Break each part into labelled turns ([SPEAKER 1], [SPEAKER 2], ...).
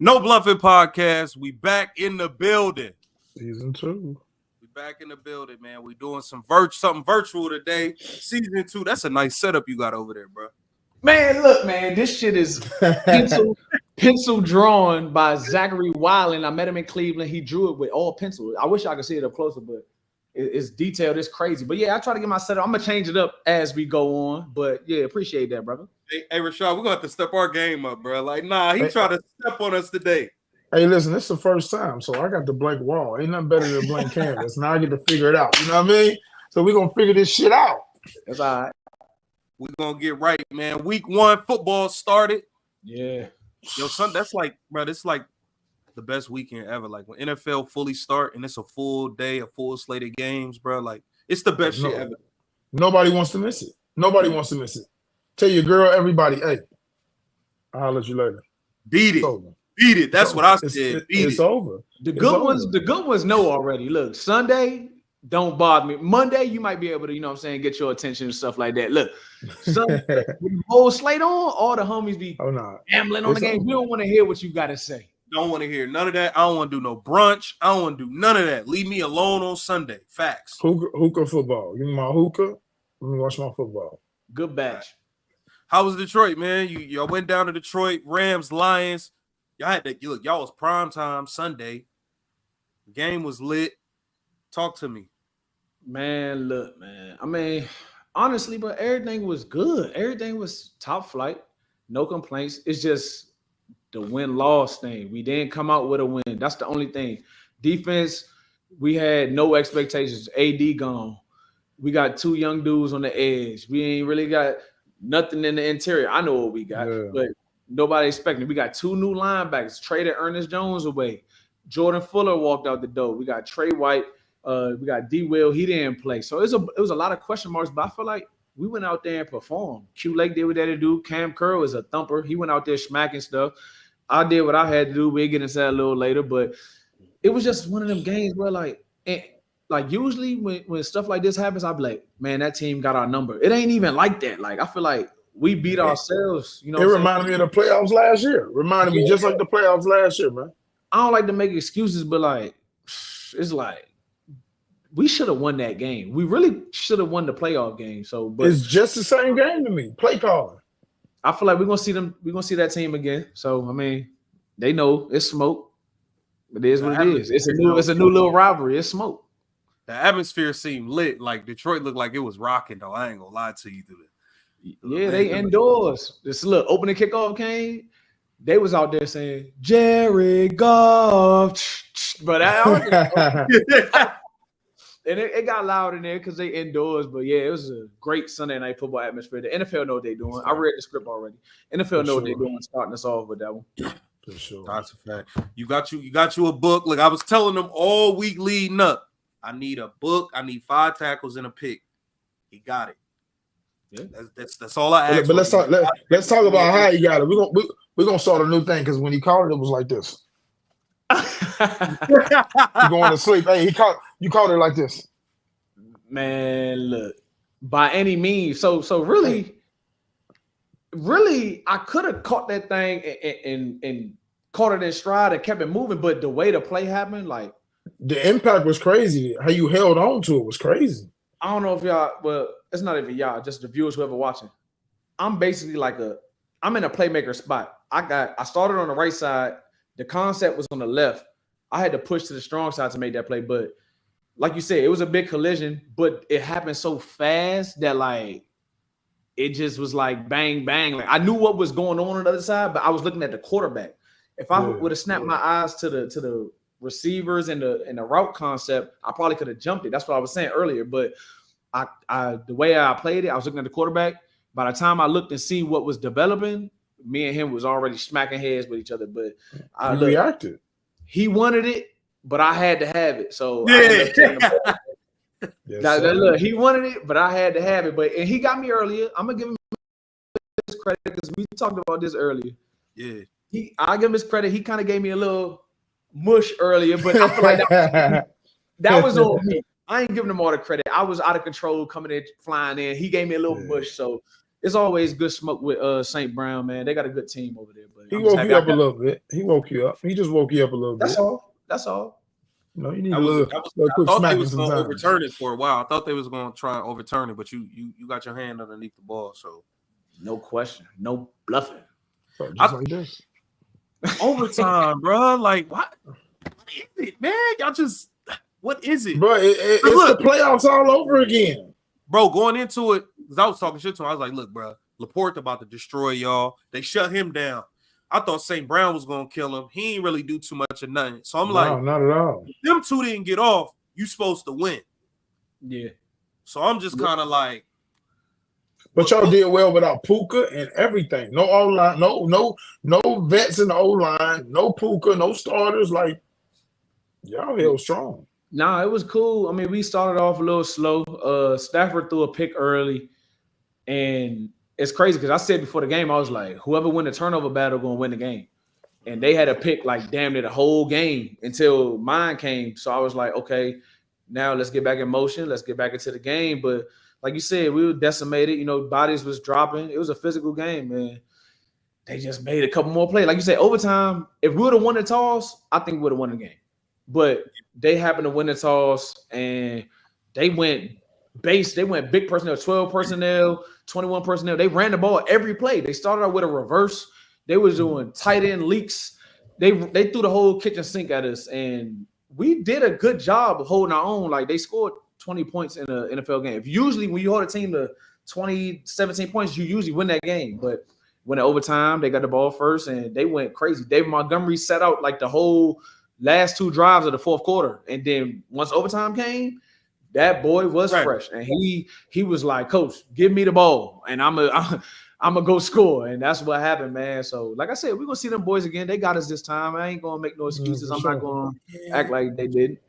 [SPEAKER 1] No Bluffin Podcast. We back in the building.
[SPEAKER 2] Season 2.
[SPEAKER 1] We back in the building, man. We doing something virtual today. Season 2. That's a nice setup you got over there, bro.
[SPEAKER 3] Man, look, man, this shit is pencil drawn by Zachary Weiland. I met him in Cleveland. He drew it with all pencil. I wish I could see it up closer, but it's detailed. It's crazy. But yeah, I try to get my setup. I'm gonna change it up as we go on. But yeah, appreciate that, brother.
[SPEAKER 1] Hey, Rashad, we're gonna have to step our game up, bro. Like, he tried to step on us today.
[SPEAKER 2] Hey, listen, this is the first time, so I got the blank wall. Ain't nothing better than a blank canvas. Now I get to figure it out. You know what I mean? So we're gonna figure this shit out.
[SPEAKER 3] That's all right.
[SPEAKER 1] We're gonna get right, man. Week 1 football started.
[SPEAKER 3] Yeah.
[SPEAKER 1] Yo, son, that's like, bro, it's like the best weekend ever. Like when NFL fully start and it's a full day, a full slate of games, bro. Like it's the best shit ever.
[SPEAKER 2] Nobody wants to miss it. Nobody wants to miss it. Tell your girl, everybody, hey, I'll let you later.
[SPEAKER 1] Beat it. Beat it. That's what I said.
[SPEAKER 2] It's over.
[SPEAKER 3] The good ones know already. Look, Sunday, don't bother me. Monday, you might be able to, you know what I'm saying, get your attention and stuff like that. Look, Sunday, with the whole slate on, all the homies be gambling on the game. We don't want to hear what you got to say.
[SPEAKER 1] Don't want to hear none of that. I don't want to do no brunch. I don't want to do none of that. Leave me alone on Sunday. Facts.
[SPEAKER 2] Hookah football. Give me my hookah. Let me watch my football.
[SPEAKER 3] Good batch.
[SPEAKER 1] How was Detroit, man? Y'all went down to Detroit, Rams, Lions. Y'all had that. Look, y'all was prime time Sunday. Game was lit. Talk to me.
[SPEAKER 3] Man, look, man. I mean, honestly, but everything was good. Everything was top flight. No complaints. It's just the win-loss thing. We didn't come out with a win. That's the only thing. Defense, we had no expectations. AD gone. We got 2 young dudes on the edge. We ain't really got nothing in the interior. I know what we got, but nobody expecting. We got 2 new linebackers. Traded Ernest Jones away. Jordan Fuller walked out the door. We got Trey White. We got D. Will. He didn't play. So it was a lot of question marks, but I feel like we went out there and performed. Q Lake did what they had to do. Cam Curl was a thumper. He went out there smacking stuff. I did what I had to do. We'll get into that a little later, but it was just one of them games where like usually when stuff like this happens, I'll be like, man, that team got our number. It ain't even like that. Like I feel like we beat ourselves. You know,
[SPEAKER 2] it reminded me of the playoffs last year. Reminded me just like the playoffs last year, man.
[SPEAKER 3] I don't like to make excuses, but like it's like we should have won that game. We really should have won the playoff game. So, but
[SPEAKER 2] it's just the same game to me. Play calling.
[SPEAKER 3] I feel like we're gonna see them. We're gonna see that team again. So I mean, they know it's smoke. It is what it is. It's a new little rivalry. It's smoke.
[SPEAKER 1] The atmosphere seemed lit. Like Detroit looked like it was rocking, though. I ain't gonna lie to you.
[SPEAKER 3] Yeah, they indoors. This little opening kickoff came. They was out there saying Jared Goff, but and it got loud in there because they indoors. But yeah, it was a great Sunday night football atmosphere. The NFL know what they're doing. I read the script already. NFL know what they're doing, starting us off with that one.
[SPEAKER 2] For sure.
[SPEAKER 1] That's a fact. You got you a book. Look, I was telling them all week leading up. I need a book. I need 5 tackles and a pick. He got it. Yeah, that's all I asked.
[SPEAKER 2] But let's talk about how he got it. We're gonna start a new thing because when he called it was like this. You going to sleep? Hey, you called it like this.
[SPEAKER 3] Man, look, by any means. So really, I could have caught that thing and caught it in stride and kept it moving. But the way the play happened, like
[SPEAKER 2] the impact was crazy. How you held on to it was crazy.
[SPEAKER 3] I don't know if y'all, well, it's not even y'all, just the viewers whoever watching. I'm basically I'm in a playmaker spot. I started on the right side. The concept was on the left. I had to push to the strong side to make that play. But like you said, it was a big collision, but it happened so fast that like it just was like bang, bang. Like I knew what was going on the other side, but I was looking at the quarterback. If I would have snapped my eyes to the receivers and the route concept, I probably could have jumped it. That's what I was saying earlier. But the way I played it, I was looking at the quarterback. By the time I looked and see what was developing, me and him was already smacking heads with each other. But I
[SPEAKER 2] reacted.
[SPEAKER 3] He wanted it, but I had to have it. So look, he wanted it, but I had to have it. And he got me earlier. I'm gonna give him his credit because we talked about this earlier.
[SPEAKER 1] Yeah,
[SPEAKER 3] I give him his credit. He kind of gave me a little mush earlier, but I feel like that was on me. I ain't giving him all the credit. I was out of control coming in, flying in. He gave me a little mush. So it's always good smoke with St. Brown, man. They got a good team over there. But
[SPEAKER 2] he woke you up a little bit. He woke you up. He just woke you up a little bit.
[SPEAKER 3] That's all.
[SPEAKER 2] You know, you need a little quick
[SPEAKER 1] I thought
[SPEAKER 2] smacking
[SPEAKER 1] they was going to
[SPEAKER 2] sometimes.
[SPEAKER 1] overturn it for a while. I thought they was going to try and overturn it, but you got your hand underneath the ball, so
[SPEAKER 3] no question, no bluffing.
[SPEAKER 2] So just like this.
[SPEAKER 1] Overtime, bro. Like what is it, man? Y'all just what is it,
[SPEAKER 2] bro? It's the playoffs all over again,
[SPEAKER 1] bro. Going into it, because I was talking shit to him. I was like, look, bro, Laporte about to destroy y'all. They shut him down. I thought St. Brown was gonna kill him. He ain't really do too much of nothing. So I'm like,
[SPEAKER 2] not at all.
[SPEAKER 1] If them two didn't get off, you supposed to win.
[SPEAKER 3] Yeah.
[SPEAKER 1] So I'm just kind of like.
[SPEAKER 2] But y'all did well without Puka and everything. No O-line, no vets in the O-line, no Puka, no starters. Like, y'all held strong.
[SPEAKER 3] Nah, it was cool. I mean, we started off a little slow. Stafford threw a pick early. And it's crazy because I said before the game, I was like, whoever win the turnover battle going to win the game. And they had a pick like damn near the whole game until mine came. So I was like, okay, now let's get back in motion. Let's get back into the game. But like you said, we were decimated. You know, bodies was dropping. It was a physical game, man. They just made a couple more plays. Like you said, overtime, if we would have won the toss, I think we would have won the game. But they happened to win the toss, and they went base. They went big personnel, 12 personnel, 21 personnel. They ran the ball every play. They started out with a reverse. They was doing tight end leaks. They threw the whole kitchen sink at us, and we did a good job of holding our own. Like, they scored 20 points in an NFL game. Usually when you hold a team to 20, 17 points, you usually win that game. But when in overtime, they got the ball first, and they went crazy. David Montgomery set out like the whole last two drives of the fourth quarter. And then once overtime came, that boy was fresh. And he was like, Coach, give me the ball, and I'm gonna go score. And that's what happened, man. So, like I said, we're going to see them boys again. They got us this time. I ain't going to make no excuses. I'm not going to act like they didn't.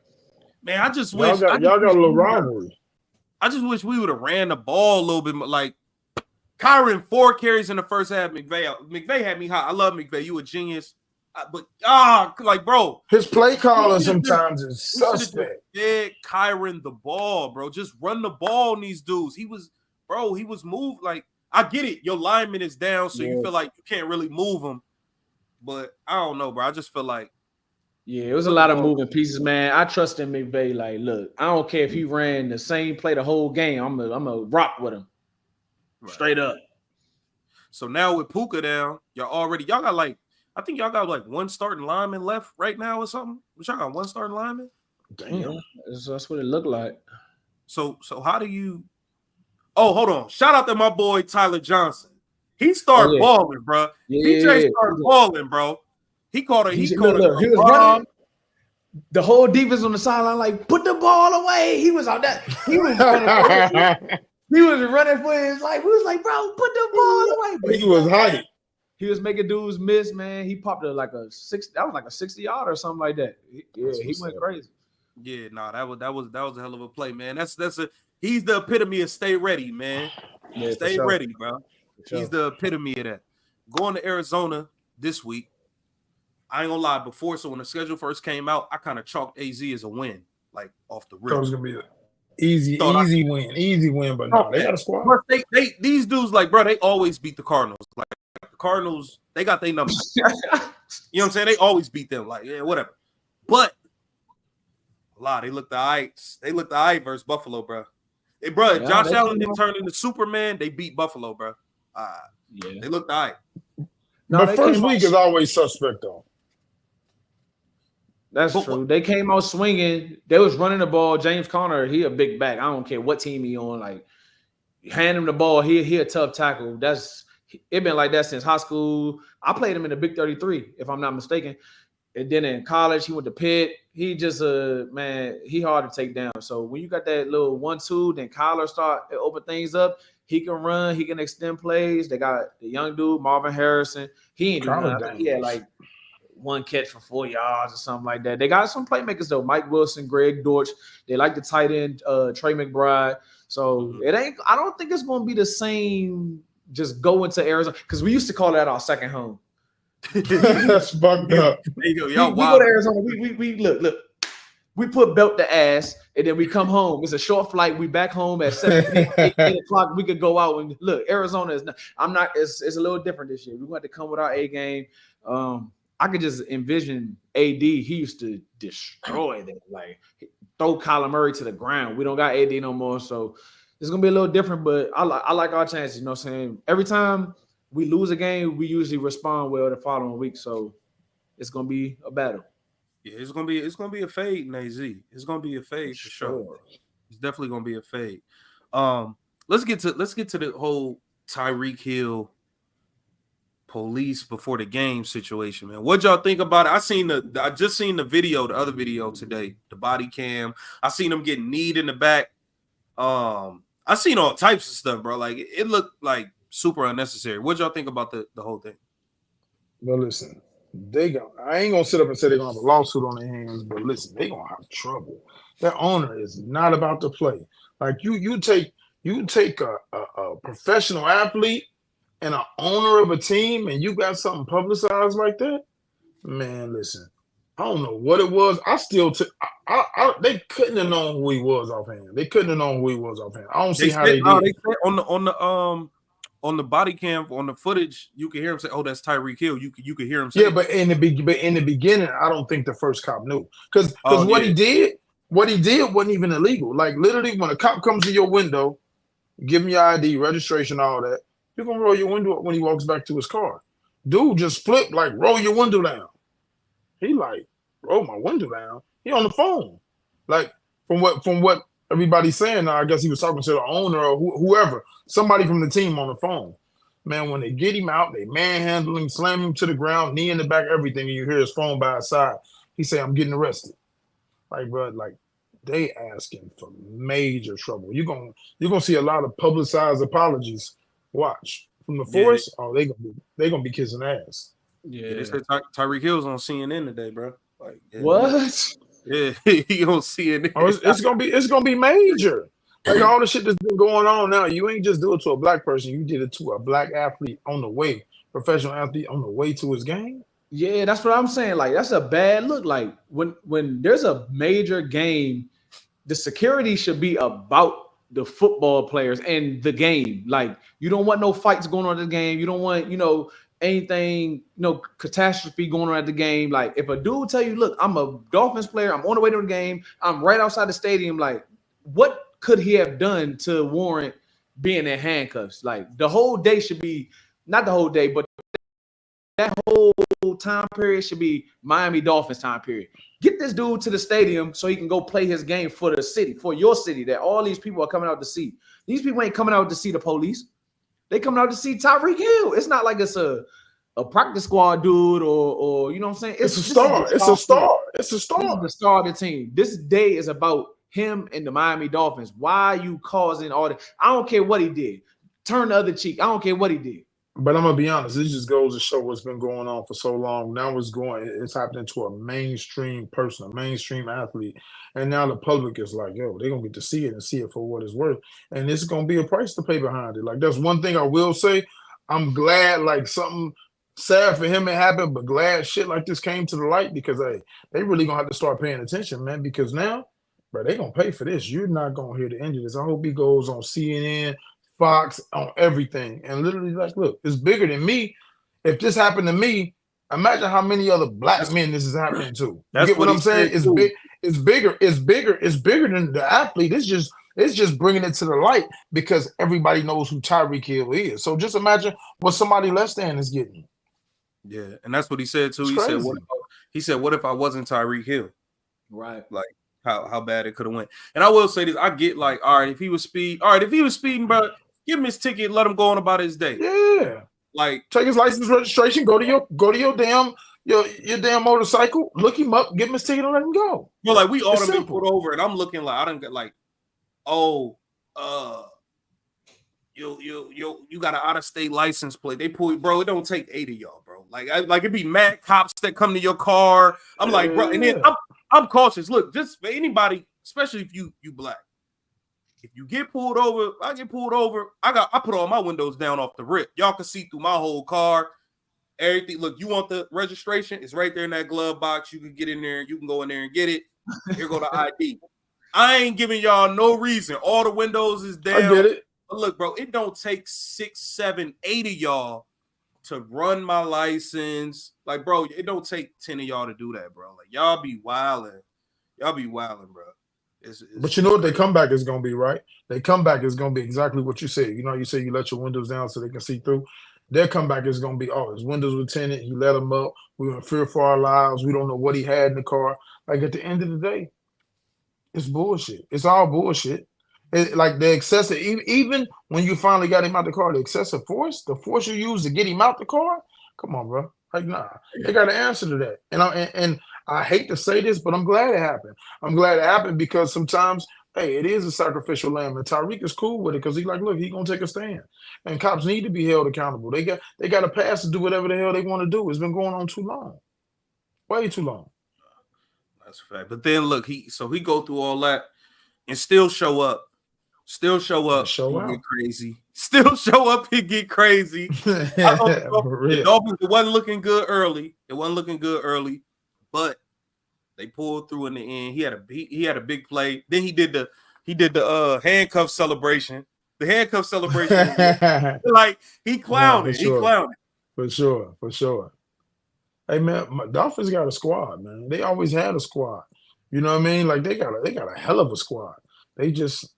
[SPEAKER 1] Man, I just wish
[SPEAKER 2] y'all got a little rivalry.
[SPEAKER 1] I just wish we would have ran the ball a little bit more. Like Kyron, 4 carries in the first half. McVay had me hot. I love McVay. You a genius. But like, bro,
[SPEAKER 2] his play calling sometimes is suspect.
[SPEAKER 1] Yeah, Kyron the ball, bro. Just run the ball on these dudes. He was moved. Like, I get it. Your lineman is down, so you feel like you can't really move him. But I don't know, bro. I just feel like.
[SPEAKER 3] Yeah, it was a lot of moving pieces, man. I trust in McVay. Like, look, I don't care if he ran the same play the whole game. I'm gonna rock with him, straight up.
[SPEAKER 1] So now with Puka down, y'all got like, I think y'all got like one starting lineman left right now or something. Y'all got one starting lineman.
[SPEAKER 3] Damn, that's what it looked like.
[SPEAKER 1] So how do you? Oh, hold on! Shout out to my boy Tyler Johnson. He started balling, bro. DJ started balling, bro. He caught a. He was
[SPEAKER 3] running. The whole defense on the sideline, like, put the ball away. He was on that. He was running. He was running for his life. We was like, bro, put the ball away.
[SPEAKER 2] But he was hype.
[SPEAKER 3] He was making dudes miss, man. He popped like a 60. That was like a 60-yard or something like that. He went crazy.
[SPEAKER 1] Yeah, that was a hell of a play, man. He's the epitome of stay ready, man. Yeah, stay ready, bro. He's the epitome of that. Going to Arizona this week. I ain't gonna lie, before, so when the schedule first came out, I kind of chalked AZ as a win, like off the rip.
[SPEAKER 2] It was gonna be an easy win, but no, they got a squad.
[SPEAKER 1] These dudes, like, bro, they always beat the Cardinals. Like, the Cardinals, they got their numbers. You know what I'm saying? They always beat them. Like, yeah, whatever. But they looked all right. They looked all right versus Buffalo, bro. Hey, bro, Josh Allen didn't turn into Superman. They beat Buffalo, bro. They looked all right.
[SPEAKER 2] But first week is always suspect, though.
[SPEAKER 3] That's true. They came out swinging. They was running the ball. James Conner, he a big back. I don't care what team he on. Like, hand him the ball. He a tough tackle. It been like that since high school. I played him in the Big 33, if I'm not mistaken. And then in college, he went to Pitt. He just he hard to take down. So when you got that little 1-2, then Kyler start to open things up. He can run. He can extend plays. They got the young dude, Marvin Harrison. He ain't doing nothing. He had like one catch for 4 yards or something like that. They got some playmakers though. Mike Wilson, Greg Dortch. They like the tight end, Trey McBride. So it ain't. I don't think it's going to be the same. Just go into Arizona because we used to call that our second home.
[SPEAKER 2] That's fucked up.
[SPEAKER 3] There you go. Y'all we go to Arizona. We look. We put belt to ass, and then we come home. It's a short flight. We back home at 7, 8 o'clock. We could go out and look. Arizona is not. It's a little different this year. We want to come with our A game. I could just envision AD. He used to destroy that, like throw Kyler Murray to the ground. We don't got AD no more, so it's gonna be a little different. But I like our chances. You know what I'm saying? Every time we lose a game, we usually respond well the following week. So it's gonna be a battle.
[SPEAKER 1] Yeah, it's gonna be a fade in AZ. It's gonna be a fade for sure. It's definitely gonna be a fade. Let's get to the whole Tyreke Hill police before the game situation, man. What y'all think about it? I just seen the other video today, the body cam. I seen him getting kneed in the back. I seen all types of stuff, bro. Like it looked like super unnecessary. What y'all think about the whole thing?
[SPEAKER 2] Well, listen. I ain't gonna sit up and say they're gonna have a lawsuit on their hands, but listen, they're gonna have trouble. Their owner is not about to play. Like you take a professional athlete and an owner of a team, and you got something publicized like that. Man, listen, I don't know what it was. They couldn't have known who he was offhand. I don't see how they did.
[SPEAKER 1] They said on the body cam, on the footage, you can hear him say, "Oh, that's Tyreke Hill." You could hear him say,
[SPEAKER 2] "Yeah," but in the beginning, I don't think the first cop knew because he did wasn't even illegal. Like literally, when a cop comes to your window, give him your ID, registration, all that, you're gonna roll your window up when he walks back to his car. Dude just flipped like, "Roll your window down." He like, roll my window down. He on the phone. Like from what everybody's saying now, I guess he was talking to the owner or whoever, somebody from the team on the phone. Man, when they get him out, they manhandle him, slam him to the ground, knee in the back, everything, and you hear his phone by his side. He say, "I'm getting arrested." Like, bro, like they asking for major trouble. You're gonna see a lot of publicized apologies. Watch from the force. Yeah. Oh, they gonna be kissing ass.
[SPEAKER 1] Yeah, they said Tyreke Hill's on CNN today, bro. Like, yeah,
[SPEAKER 3] what?
[SPEAKER 1] Yeah, he on CNN.
[SPEAKER 2] Oh, it's gonna be major. Like all the shit that's been going on now. You ain't just do it to a black person. You did it to a black athlete professional athlete on the way to his game.
[SPEAKER 3] Yeah, that's what I'm saying. Like that's a bad look. Like when there's a major game, the security should be about the football players and the game. Like you don't want no fights going on in the game. You don't want, anything, catastrophe going on at the game. Like if a dude tell you, look, I'm a Dolphins player, I'm on the way to the game, I'm right outside the stadium, like what could he have done to warrant being in handcuffs? Like the whole day should be, not the whole day, but that whole time period should be Miami Dolphins time period. Get this dude to the stadium so he can go play his game for the city, for your city that all these people are coming out to see. These people ain't coming out to see the police. They coming out to see Tyreke Hill. It's not like it's a practice squad dude or you know what I'm saying?
[SPEAKER 2] It's a star. It's a star.
[SPEAKER 3] This is the star of the team. This day is about him and the Miami Dolphins. Why are you causing all that? I don't care what he did. Turn the other cheek. I don't care what he did.
[SPEAKER 2] But I'm gonna be honest, this just goes to show what's been going on for so long. Now it's happening to a mainstream person, a mainstream athlete. And now the public is like, yo, they're gonna get to see it and see it for what it's worth. And it's gonna be a price to pay behind it. Like that's one thing I will say. I'm glad like something sad for him it happened, but glad shit like this came to the light because they really gonna have to start paying attention, man. Because now, bro, they gonna pay for this. You're not gonna hear the end of this. I hope he goes on CNN, Fox, on everything, and literally like, look, it's bigger than me. If this happened to me, imagine how many other black men this is happening to. You get what I'm saying? It's big. It's bigger. It's bigger. It's bigger than the athlete. It's just bringing it to the light because everybody knows who Tyreke Hill is. So just imagine what somebody less than is getting.
[SPEAKER 1] Yeah, and that's what he said too. He said, "What if I wasn't Tyreke Hill?"
[SPEAKER 3] Right.
[SPEAKER 1] Like how bad it could have went. And I will say this: I get like, all right, if he was speeding, bro, give him his ticket, let him go on about his day.
[SPEAKER 2] Yeah.
[SPEAKER 1] Like
[SPEAKER 2] take his license registration, go to your damn motorcycle, look him up, give him his ticket, and let him go.
[SPEAKER 1] Well, like we all done been put over, and I'm looking like I don't get like, you got an out-of-state license plate. They pull, bro. It don't take 8 of y'all, bro. Like it'd be mad cops that come to your car. I'm like, bro, and then I'm cautious. Look, just for anybody, especially if you black. If you get pulled over, I get pulled over. I put all my windows down off the rip. Y'all can see through my whole car. Everything. Look, you want the registration? It's right there in that glove box. You can get in there. You can go in there and get it. Here go the ID. I ain't giving y'all no reason. All the windows is down.
[SPEAKER 2] I get it.
[SPEAKER 1] But look, bro, it don't take 6, 7, 8 of y'all to run my license. Like, bro, it don't take 10 of y'all to do that, bro. Like, y'all be wilding. Y'all be wilding, bro.
[SPEAKER 2] But you know what their comeback is going to be, right? Their comeback is going to be exactly what you said. You know, you say you let your windows down so they can see through. Their comeback is going to be, oh, his windows were tinted. He let them up. We were in fear for our lives. We don't know what he had in the car. Like, at the end of the day, it's bullshit. It's all bullshit. Like, the excessive, even when you finally got him out the car, the excessive force, the force you use to get him out the car, come on, bro. Like, nah. They got an answer to that. And I hate to say this, but I'm glad it happened. I'm glad it happened because sometimes, hey, it is a sacrificial lamb, and Tyreke is cool with it because he's like, look, he's gonna take a stand, and cops need to be held accountable. They got a pass to do whatever the hell they want to do. It's been going on too long, way too long.
[SPEAKER 1] That's a fact. But then look, he go through all that and still show up, and get crazy. Still show up and get crazy. The Dolphins, it wasn't looking good early. But they pulled through in the end. He had a big play. Then he did the handcuff celebration. The handcuff celebration, like he clowned it. He clowned it.
[SPEAKER 2] For sure. Hey man, my Dolphins got a squad, man. They always had a squad. You know what I mean? Like they got a hell of a squad. They just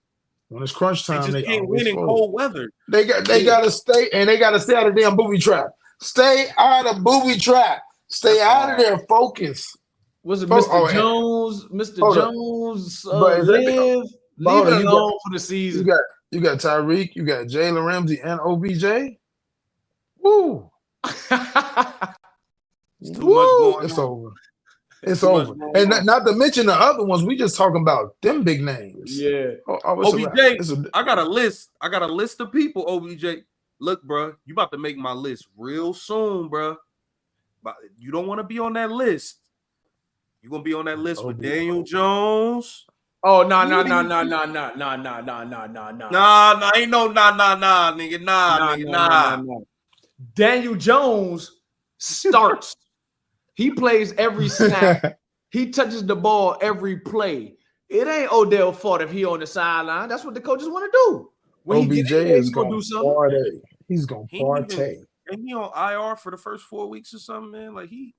[SPEAKER 2] when it's crunch time, they
[SPEAKER 1] can't win in cold weather.
[SPEAKER 2] They gotta stay out of the damn booby trap. Stay out of booby trap. Stay out of there. Focus.
[SPEAKER 3] Was it Mr. Jones? Mr. Jones leave it alone for the season.
[SPEAKER 2] You got Tyreke, you got Jalen Ramsey and OBJ. Woo!
[SPEAKER 1] It's too much going
[SPEAKER 2] It's
[SPEAKER 1] on.
[SPEAKER 2] over. It's over. And not to mention the other ones. We just talking about them big names.
[SPEAKER 3] Yeah.
[SPEAKER 1] OBJ. I got a list. Of people. OBJ. Look, bro, you about to make my list real soon, bro. But you don't want to be on that list. You're gonna be on that list with Daniel Jones.
[SPEAKER 3] Oh no.
[SPEAKER 1] Nah, ain't no nigga.
[SPEAKER 3] Daniel Jones starts. He plays every snap. He touches the ball every play. It ain't Odell's fault if he on the sideline. That's what the coaches want to do. When
[SPEAKER 2] OBJ is going to do something. He's going to partay.
[SPEAKER 1] And he on IR for the first 4 weeks or something, man. Like
[SPEAKER 2] Hey,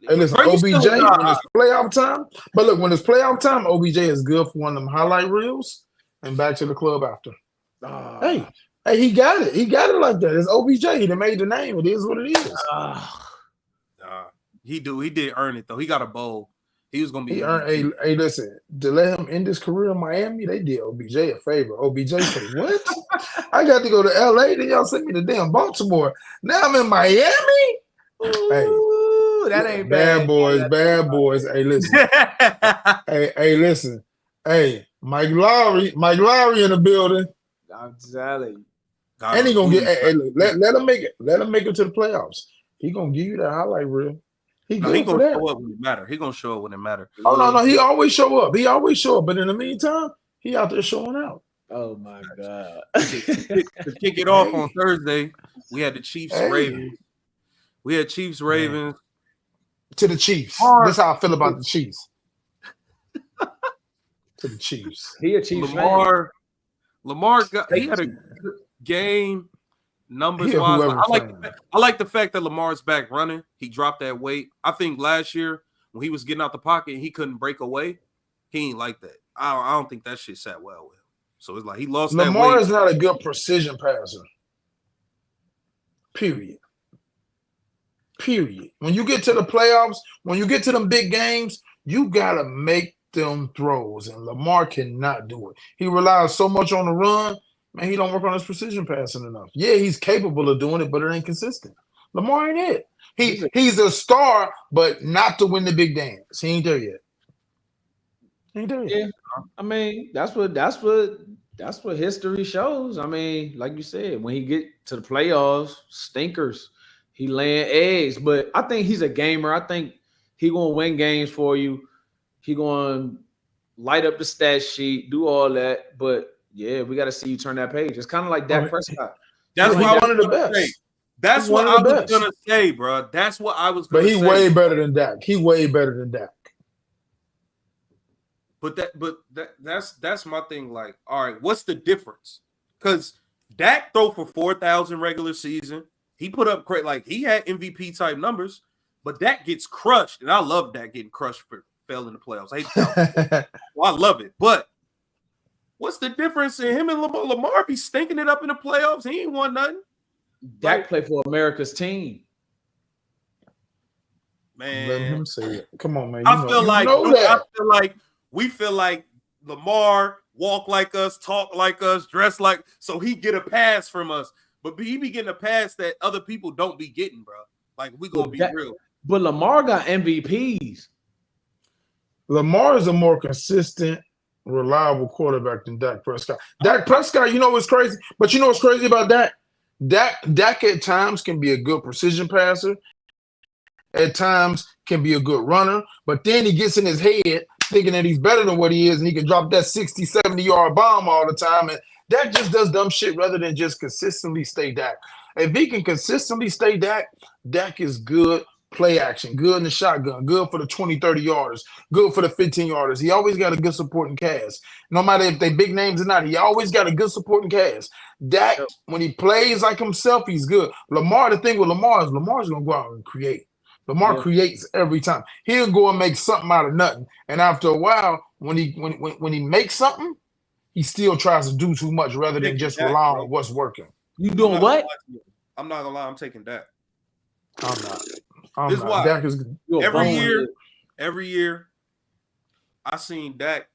[SPEAKER 2] listen, OBJ when it's playoff time. But look, when it's playoff time, OBJ is good for one of them highlight reels and back to the club after. Hey, he got it. He got it like that. It's OBJ. He made the name. It is what it is.
[SPEAKER 1] He did earn it though. He got a bowl. He was gonna be.
[SPEAKER 2] Hey, listen. To let him end his career in Miami, they did OBJ a favor. OBJ said, "What? I got to go to LA. Then y'all sent me to damn Baltimore. Now I'm in Miami."
[SPEAKER 3] Ooh, that ain't
[SPEAKER 2] bad boys. Hey, listen. hey, listen. Hey, Mike Lowry in the building.
[SPEAKER 3] I'm telling you.
[SPEAKER 2] And he gonna get. Let him make it. Let him make it to the playoffs. He gonna give you that highlight reel. He gonna
[SPEAKER 1] show up when it matter. He gonna show up when it matter.
[SPEAKER 2] Oh no, he always show up. But in the meantime, he out there showing out.
[SPEAKER 3] Oh my God!
[SPEAKER 1] To kick it off on Thursday, we had the Chiefs Ravens. We had Chiefs Ravens.
[SPEAKER 2] To the Chiefs. That's how I feel about the Chiefs. To the Chiefs.
[SPEAKER 3] He a Chiefs
[SPEAKER 1] fan. Lamar he had a good game. Numbers wise, I like the fact that Lamar's back running. He dropped that weight. I think last year when he was getting out the pocket and he couldn't break away, he ain't like that. I don't think that shit sat well with him. So it's like he lost that weight.
[SPEAKER 2] Lamar is not a good precision passer. Period. When you get to the playoffs, when you get to them big games, you gotta make them throws, and Lamar cannot do it. He relies so much on the run. Man, he don't work on his precision passing enough. Yeah, he's capable of doing it, but it ain't consistent. Lamar ain't it. He's a star, but not to win the big dance. He ain't there yet.
[SPEAKER 3] Yeah, I mean, that's what history shows. I mean, like you said, when he get to the playoffs, stinkers, he laying eggs. But I think he's a gamer. I think he gonna win games for you. He gonna light up the stat sheet, do all that, but. Yeah, we got to see you turn that page. It's kind of like Dak Prescott.
[SPEAKER 1] That's one of the best. That's what I was gonna say, bro. That's what I was gonna say.
[SPEAKER 2] But he way better than Dak.
[SPEAKER 1] But that's my thing. Like, all right, what's the difference? Because Dak throw for 4,000 regular season. He put up he had MVP type numbers, but Dak gets crushed, and I love Dak getting crushed for failing the playoffs. I love it, but what's the difference in him and Lamar? Lamar be stinking it up in the playoffs. He ain't won nothing.
[SPEAKER 3] Dak played for America's team.
[SPEAKER 1] Man,
[SPEAKER 2] let him say it. Come on, man.
[SPEAKER 1] I feel like we feel like Lamar walk like us, talk like us, dress like, so he get a pass from us. But he be getting a pass that other people don't be getting, bro. Like, we gonna be real. But
[SPEAKER 3] Lamar got MVPs.
[SPEAKER 2] Lamar is a more consistent, reliable quarterback than Dak Prescott. Dak Prescott, you know what's crazy? But you know what's crazy about Dak? Dak at times can be a good precision passer. At times can be a good runner. But then he gets in his head thinking that he's better than what he is, and he can drop that 60, 70-yard bomb all the time. And Dak just does dumb shit rather than just consistently stay Dak. If he can consistently stay Dak, Dak is good play action, good in the shotgun, good for the 20, 30 yarders, good for the 15 yarders. He always got a good supporting cast. No matter if they big names or not, he always got a good supporting cast. Dak, when he plays like himself, he's good. Lamar, the thing with Lamar is Lamar's going to go out and create. Lamar creates every time. He'll go and make something out of nothing. And after a while, when he makes something, he still tries to do too much rather than just rely on what's working.
[SPEAKER 3] You doing what?
[SPEAKER 1] I'm not gonna lie, I'm taking Dak.
[SPEAKER 2] I'm not.
[SPEAKER 1] This is why.
[SPEAKER 2] Dak is
[SPEAKER 1] every year, I seen Dak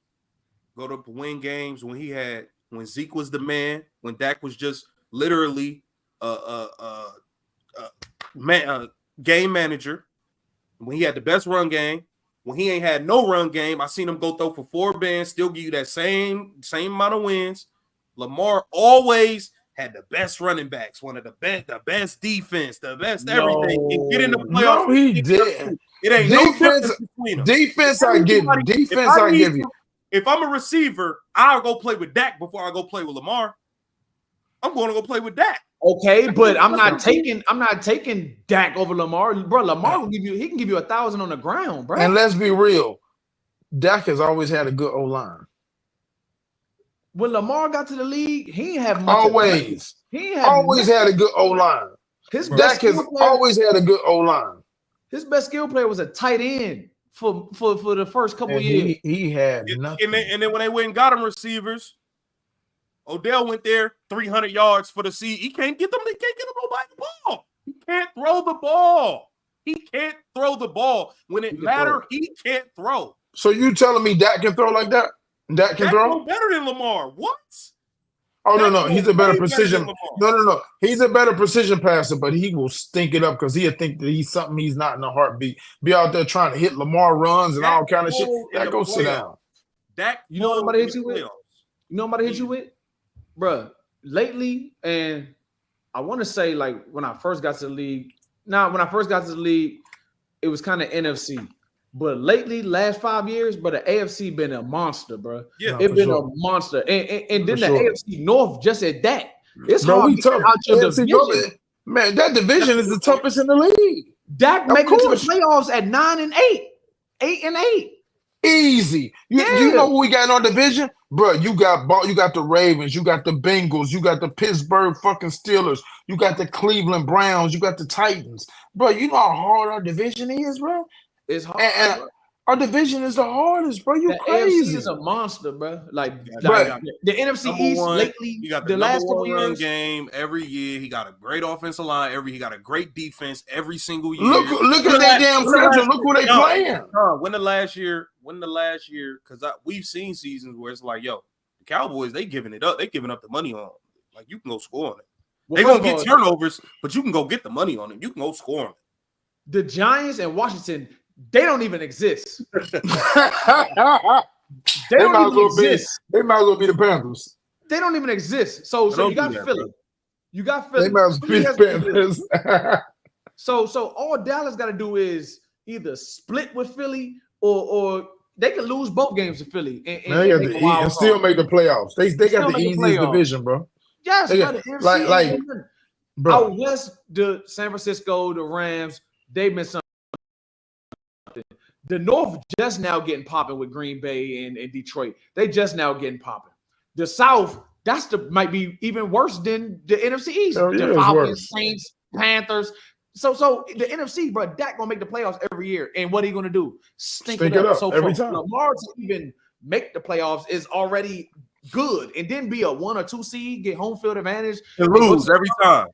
[SPEAKER 1] go to win games when Zeke was the man, when Dak was just literally game manager, when he had the best run game. When he ain't had no run game, I seen him go throw for 4 bands, still give you that same amount of wins. Lamar always had the best running backs, one of the best defense, the best everything. And get in the playoffs.
[SPEAKER 2] No, he did.
[SPEAKER 1] It ain't
[SPEAKER 2] defense,
[SPEAKER 1] no difference between them.
[SPEAKER 2] Defense, I give you. Defense, I give you.
[SPEAKER 1] If I'm a receiver, I'll go play with Dak before I go play with Lamar. I'm going to go play with Dak.
[SPEAKER 3] Okay, but I'm not taking Dak over Lamar. Bro, Lamar will he can give you 1,000 on the ground, bro.
[SPEAKER 2] And let's be real. Dak has always had a good O-line.
[SPEAKER 3] When Lamar got to the league, he ain't have much.
[SPEAKER 2] Always. Always had a good O-line. Dak has always had a good O-line.
[SPEAKER 3] His best skill player was a tight end for the first couple years.
[SPEAKER 2] He had nothing.
[SPEAKER 1] And then when they went and got him receivers, Odell went there 300 yards for the seed. He can't get them. He can't get them nobody the ball. He can't throw the ball. He can't throw the ball. When it matters, he can't throw.
[SPEAKER 2] So you telling me Dak can throw like that? Dak can throw
[SPEAKER 1] better than Lamar. What?
[SPEAKER 2] Oh, no. He's a better precision. No. He's a better precision passer, but he will stink it up because he'll think that he's something he's not in a heartbeat. Be out there trying to hit Lamar runs and all kind of shit. Dak, go sit down.
[SPEAKER 1] Dak,
[SPEAKER 3] you know what somebody hit you with? You know what somebody hit you with? Bruh, lately, and I want to say like when I first got to the league. Now, when I first got to the league, it was kind of NFC. But lately, last 5 years, but the AFC been a monster, bro. Yeah, it's been a monster. And then the AFC North just at that. It's hard to get out your division.
[SPEAKER 2] Man, that division is the toughest in the league.
[SPEAKER 3] Dak making it to the playoffs at 9-8, 8-8.
[SPEAKER 2] Easy. You know who we got in our division? Bro, you got the Ravens, you got the Bengals, you got the Pittsburgh fucking Steelers, you got the Cleveland Browns, you got the Titans. Bro, you know how hard our division is, bro?
[SPEAKER 3] It's hard.
[SPEAKER 2] And our division is the hardest, bro. You crazy.
[SPEAKER 3] AFC is a monster, bro. Like the NFC East lately,
[SPEAKER 1] he got the last couple years game every year. He got a great offensive line. He got a great defense every single year.
[SPEAKER 2] Look at that damn schedule. Look who they playing.
[SPEAKER 1] When the last year, because we've seen seasons where it's like, yo, the Cowboys, they giving it up. They giving up the money on. Like, you can go score on it. They're gonna get turnovers, but you can go get the money on it. You can go score on it.
[SPEAKER 3] The Giants and Washington, they don't even exist. They don't even exist.
[SPEAKER 2] They might as well be the Panthers.
[SPEAKER 3] They don't even exist. So you got Philly. Bro. You got Philly.
[SPEAKER 2] They might as well be the Panthers.
[SPEAKER 3] So all Dallas got to do is either split with Philly or they can lose both games to Philly and
[SPEAKER 2] still make the playoffs. They got the easiest division, bro.
[SPEAKER 3] Yes,
[SPEAKER 2] like bro.
[SPEAKER 3] Out west, the San Francisco, the Rams, they've been something. The North just now getting popping with Green Bay and Detroit. They just now getting popping. The South, might be even worse than the NFC East. The Falcons, Saints, Panthers. So the NFC, bro, Dak gonna make the playoffs every year. And what are you gonna do? Stink it up. So every time Lamar to even make the playoffs is already good. And then be a 1 or 2 seed, get home field advantage.
[SPEAKER 1] And lose every time.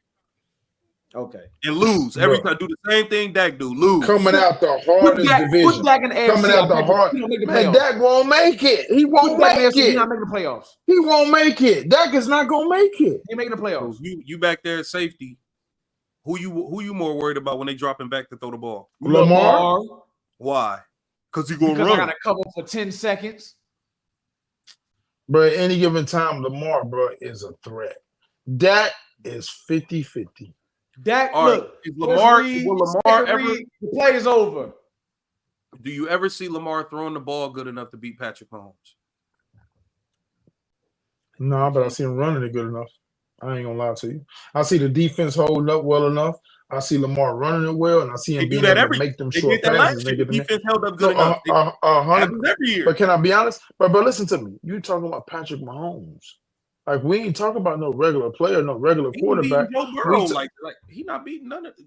[SPEAKER 3] Okay.
[SPEAKER 1] And lose every time. Do the same thing Dak do. Lose.
[SPEAKER 2] Coming out the hardest division.
[SPEAKER 3] Put Dak in the AFC.
[SPEAKER 2] Coming out the hard. Man, Dak won't make it. He won't make it.
[SPEAKER 3] He's not making the playoffs.
[SPEAKER 2] He won't make it. Dak is not gonna make it.
[SPEAKER 3] He making the playoffs.
[SPEAKER 1] So you back there at safety. Who you more worried about when they dropping back to throw the ball?
[SPEAKER 2] Lamar.
[SPEAKER 1] Why? Because he's gonna run.
[SPEAKER 3] I got to cover for 10 seconds.
[SPEAKER 2] Bro, at any given time, Lamar, bro, is a threat. Dak is 50-50.
[SPEAKER 3] Dak,
[SPEAKER 1] look, will Lamar ever?
[SPEAKER 3] The play is over.
[SPEAKER 1] Do you ever see Lamar throwing the ball good enough to beat Patrick Mahomes?
[SPEAKER 2] No, but I see him running it good enough. I ain't gonna lie to you. I see the defense holding up well enough. I see Lamar running it well, and I see him being able to make them short passes.
[SPEAKER 1] The defense held up good enough.
[SPEAKER 2] 100
[SPEAKER 1] every year.
[SPEAKER 2] But can I be honest? But listen to me. You talking about Patrick Mahomes? Like, we ain't talking about no regular player, no regular quarterback.
[SPEAKER 1] Joe Burrow, like he not beating none of it.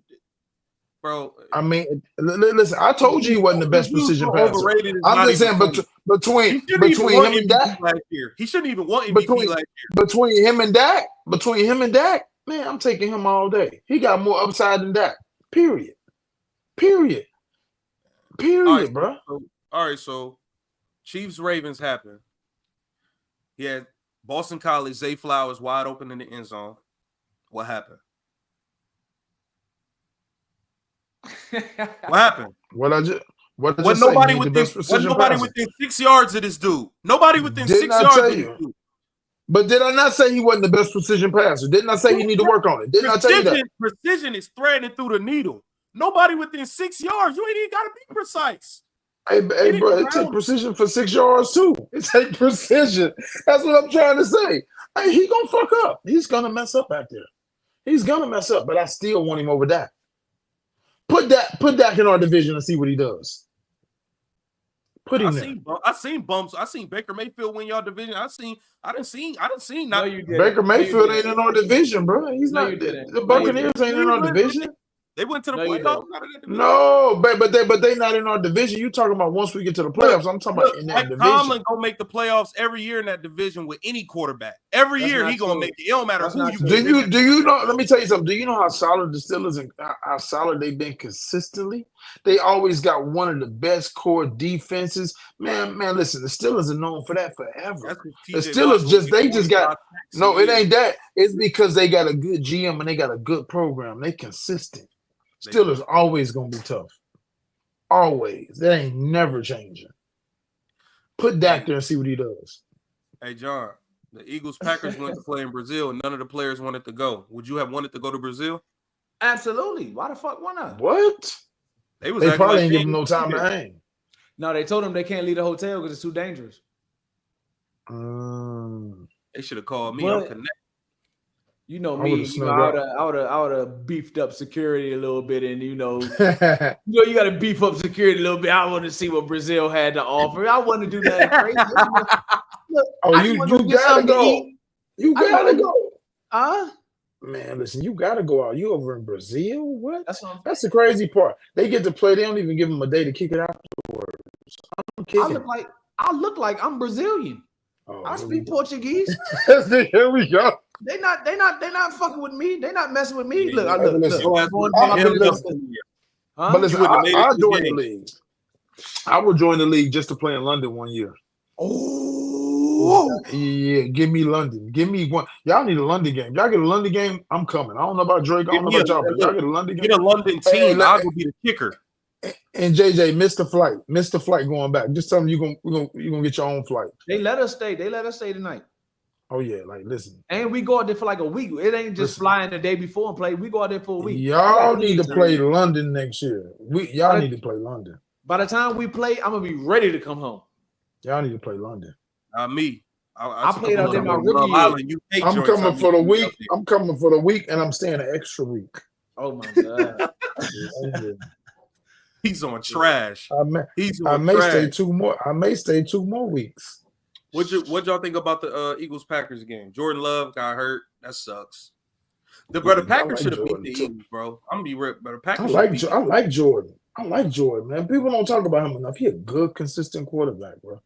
[SPEAKER 1] Bro,
[SPEAKER 2] I mean, listen. I told you he wasn't the best precision passer. I'm just saying, between him and Dak,
[SPEAKER 1] he shouldn't even want MVP last year.
[SPEAKER 2] Between him and Dak, man, I'm taking him all day. He got more upside than Dak. Period, bro.
[SPEAKER 1] All right, so Chiefs Ravens happened. He had Boston College, Zay Flowers wide open in the end zone. What happened? What happened? Nobody within 6 yards of this dude. Nobody within 6 yards of this dude.
[SPEAKER 2] But did I not say he wasn't the best precision passer? Didn't I say he need to work on it? Didn't I tell you that?
[SPEAKER 1] Precision is threading through the needle. Nobody within 6 yards. You ain't even got to be precise.
[SPEAKER 2] Hey, bro, it takes precision for 6 yards too. It takes precision. That's what I'm trying to say. Hey, he gonna fuck up. He's gonna mess up back there. He's gonna mess up, but I still want him over Dak. Put Dak in our division and see what he does. Put him there.
[SPEAKER 1] I seen bumps. I seen Baker Mayfield win y'all division. I didn't see.
[SPEAKER 3] No, you didn't.
[SPEAKER 2] Baker Mayfield ain't in our division, bro. He's not. The Buccaneers ain't in our division.
[SPEAKER 1] They went to the playoffs.
[SPEAKER 2] No, but they not in our division. You talking about once we get to the playoffs? I'm talking about in that division.
[SPEAKER 1] Tomlin gonna make the playoffs every year in that division with any quarterback. Every year he gonna make it. It don't matter who you.
[SPEAKER 2] Do you know? Let me tell you something. Do you know how solid the Steelers and how solid they've been consistently? They always got one of the best core defenses. Man, listen, the Steelers are known for that forever. The Steelers just got no. It ain't that. It's because they got a good GM and they got a good program. They consistent. Steelers always gonna be tough. Always. That ain't never changing. Put Dak there and see what he does.
[SPEAKER 1] Hey, John, the Eagles Packers went to play in Brazil and none of the players wanted to go. Would you have wanted to go to Brazil?
[SPEAKER 3] Absolutely. Why the fuck why not?
[SPEAKER 2] What? They probably ain't giving no time to hang.
[SPEAKER 3] No, they told them they can't leave the hotel because it's too dangerous.
[SPEAKER 1] They should have called me. I'm connected.
[SPEAKER 3] You know me, I would have beefed up security a little bit, and you know, you got to beef up security a little bit. I want to see what Brazil had to offer. I want to do that crazy.
[SPEAKER 2] Look, you gotta go. You gotta go. Man, listen, you gotta go out. You over in Brazil? What? That's the crazy part. They get to play. They don't even give them a day to kick it afterwards.
[SPEAKER 3] I look like I'm Brazilian. I speak Portuguese.
[SPEAKER 2] Here we go.
[SPEAKER 3] They not fucking with me. They not messing with me. Look,
[SPEAKER 2] but listen, I'll join the league. I will join the league just to play in London one year.
[SPEAKER 3] Oh,
[SPEAKER 2] yeah, give me London. Give me one. Y'all need a London game. Y'all get a London game, I'm coming. I don't know about Drake. I don't know about y'all, but y'all get a London game.
[SPEAKER 1] Get a London team. I'll go be the kicker.
[SPEAKER 2] And JJ, missed the flight going back. Just tell them you're gonna get your own flight.
[SPEAKER 3] They let us stay. They let us stay tonight.
[SPEAKER 2] Oh yeah, like listen.
[SPEAKER 3] And we go out there for like a week. It ain't just flying the day before and play. We go out there for a week.
[SPEAKER 2] Y'all need to play London next year. Y'all need to play London.
[SPEAKER 3] By the time we play, I'm gonna be ready to come home.
[SPEAKER 2] Y'all need to play London.
[SPEAKER 1] Me.
[SPEAKER 3] I played out there my rookie year.
[SPEAKER 2] I'm coming for the week. I'm coming for the week, and I'm staying an extra week.
[SPEAKER 3] Oh my god.
[SPEAKER 1] He's on trash. He's
[SPEAKER 2] I
[SPEAKER 1] on
[SPEAKER 2] may
[SPEAKER 1] trash.
[SPEAKER 2] stay 2 more. I may stay 2 more weeks.
[SPEAKER 1] What y'all think about the Eagles Packers game? Jordan Love got hurt. That sucks. The Packers should have beat the Eagles, bro. I'm gonna be real. But the Packers
[SPEAKER 2] I like Jordan. I like Jordan, man. People don't talk about him enough. He a good, consistent quarterback, bro.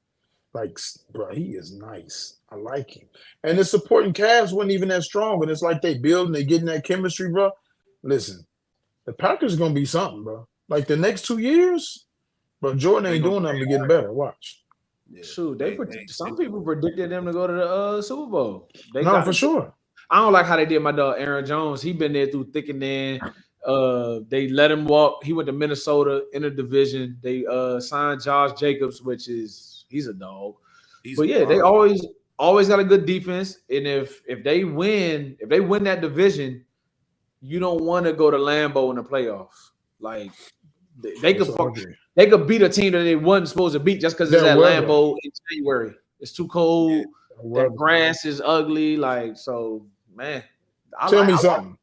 [SPEAKER 2] Like, bro, he is nice. I like him. And the supporting cast wasn't even that strong. And it's like they building, they getting that chemistry, bro. Listen, the Packers are gonna be something, bro. Like the next 2 years, but Jordan ain't doing nothing to get better. Watch.
[SPEAKER 3] Yeah. Shoot, some people predicted them to go to the Super Bowl.
[SPEAKER 2] For sure.
[SPEAKER 3] I don't like how they did my dog Aaron Jones. He been there through thick and thin. They let him walk. He went to Minnesota in a division. They signed Josh Jacobs, he's a dog. They always got a good defense. And if they win that division, you don't want to go to Lambeau in the playoffs. Like they could beat a team that they wasn't supposed to beat just because it's at Lambeau in January. It's too cold. The grass is ugly. Like, so, man.
[SPEAKER 2] Tell me something.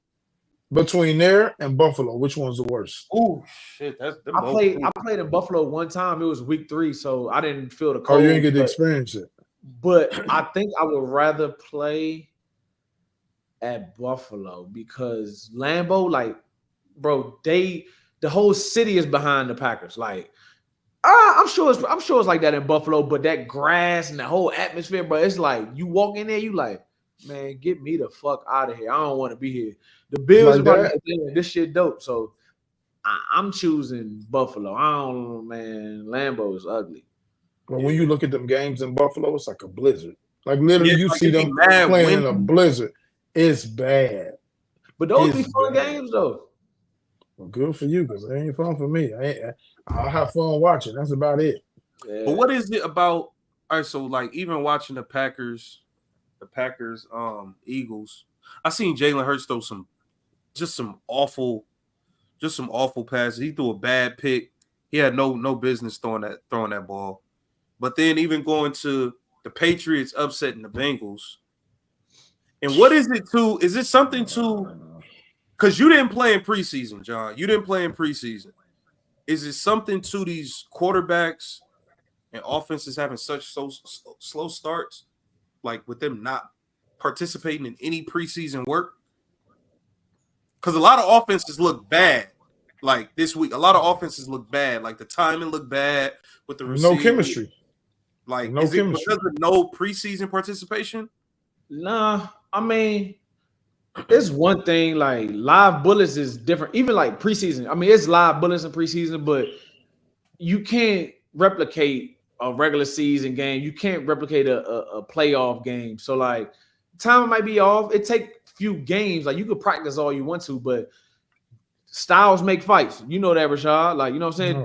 [SPEAKER 2] Between there and Buffalo, which one's the worst?
[SPEAKER 1] Oh shit! I
[SPEAKER 3] played in Buffalo one time. It was week 3, so I didn't feel the cold.
[SPEAKER 2] Oh, you didn't get to experience it.
[SPEAKER 3] But I think I would rather play at Buffalo because Lambeau, like, bro, the whole city is behind the Packers. Like, I'm sure it's like that in Buffalo, but that grass and the whole atmosphere, bro, it's like you walk in there, you like, man, get me the fuck out of here. I don't want to be here. The Bills are like, this shit dope. So I'm choosing Buffalo. Lambeau is ugly.
[SPEAKER 2] But when you look at them games in Buffalo, it's like a blizzard. Like literally, you see them playing in a blizzard. It's bad.
[SPEAKER 3] But those be fun games though.
[SPEAKER 2] Well, good for you, because it ain't fun for me. I'll have fun watching. That's about it.
[SPEAKER 1] Yeah. But what is it about? All right, so like even watching the Packers, Eagles, I seen Jalen Hurts throw some awful passes. He threw a bad pick. He had no business throwing that ball. But then even going to the Patriots upsetting the Bengals. And what is it to? Is it something to? Because you didn't play in preseason, John. You didn't play in preseason. Is it something to these quarterbacks and offenses having such slow starts, like with them not participating in any preseason work? Because a lot of offenses look bad. Like this week, a lot of offenses look bad. Like the timing looked bad with the receivers.
[SPEAKER 2] No chemistry.
[SPEAKER 1] Like, is it because of no preseason participation?
[SPEAKER 3] Nah, I mean, it's one thing. Like live bullets is different. Even like preseason. I mean, it's live bullets in preseason, but you can't replicate a regular season game. You can't replicate a playoff game. So like, time might be off. It take few games. Like you could practice all you want to, but styles make fights. You know that, Rashad. Like, you know what I'm saying?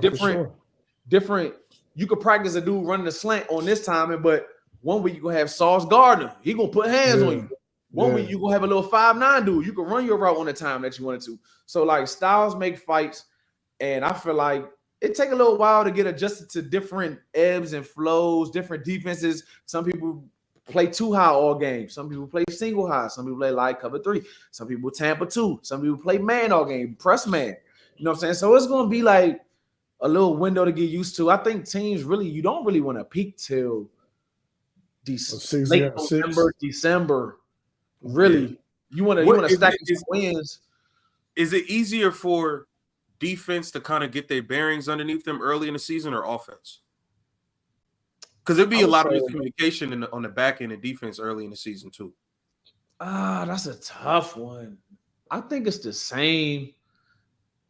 [SPEAKER 3] Different. You could practice a dude running a slant on this timing, but one week you gonna have Sauce Gardner. He gonna put hands on you. One week you gonna have a little 5'9" dude. You can run your route on the time that you wanted to. So like styles make fights, and I feel like it take a little while to get adjusted to different ebbs and flows, different defenses. Some people play 2 high all game. Some people play single high. Some people play light cover 3. Some people Tampa 2. Some people play man all game, press man. You know what I'm saying? So it's gonna be like a little window to get used to. I think teams you don't really want to peak till late November, December. Really, you want to stack some wins.
[SPEAKER 1] Is it easier for defense to kind of get their bearings underneath them early in the season or offense? Because there'd be a lot of miscommunication on the back end of defense early in the season too.
[SPEAKER 3] That's a tough one. I think it's the same.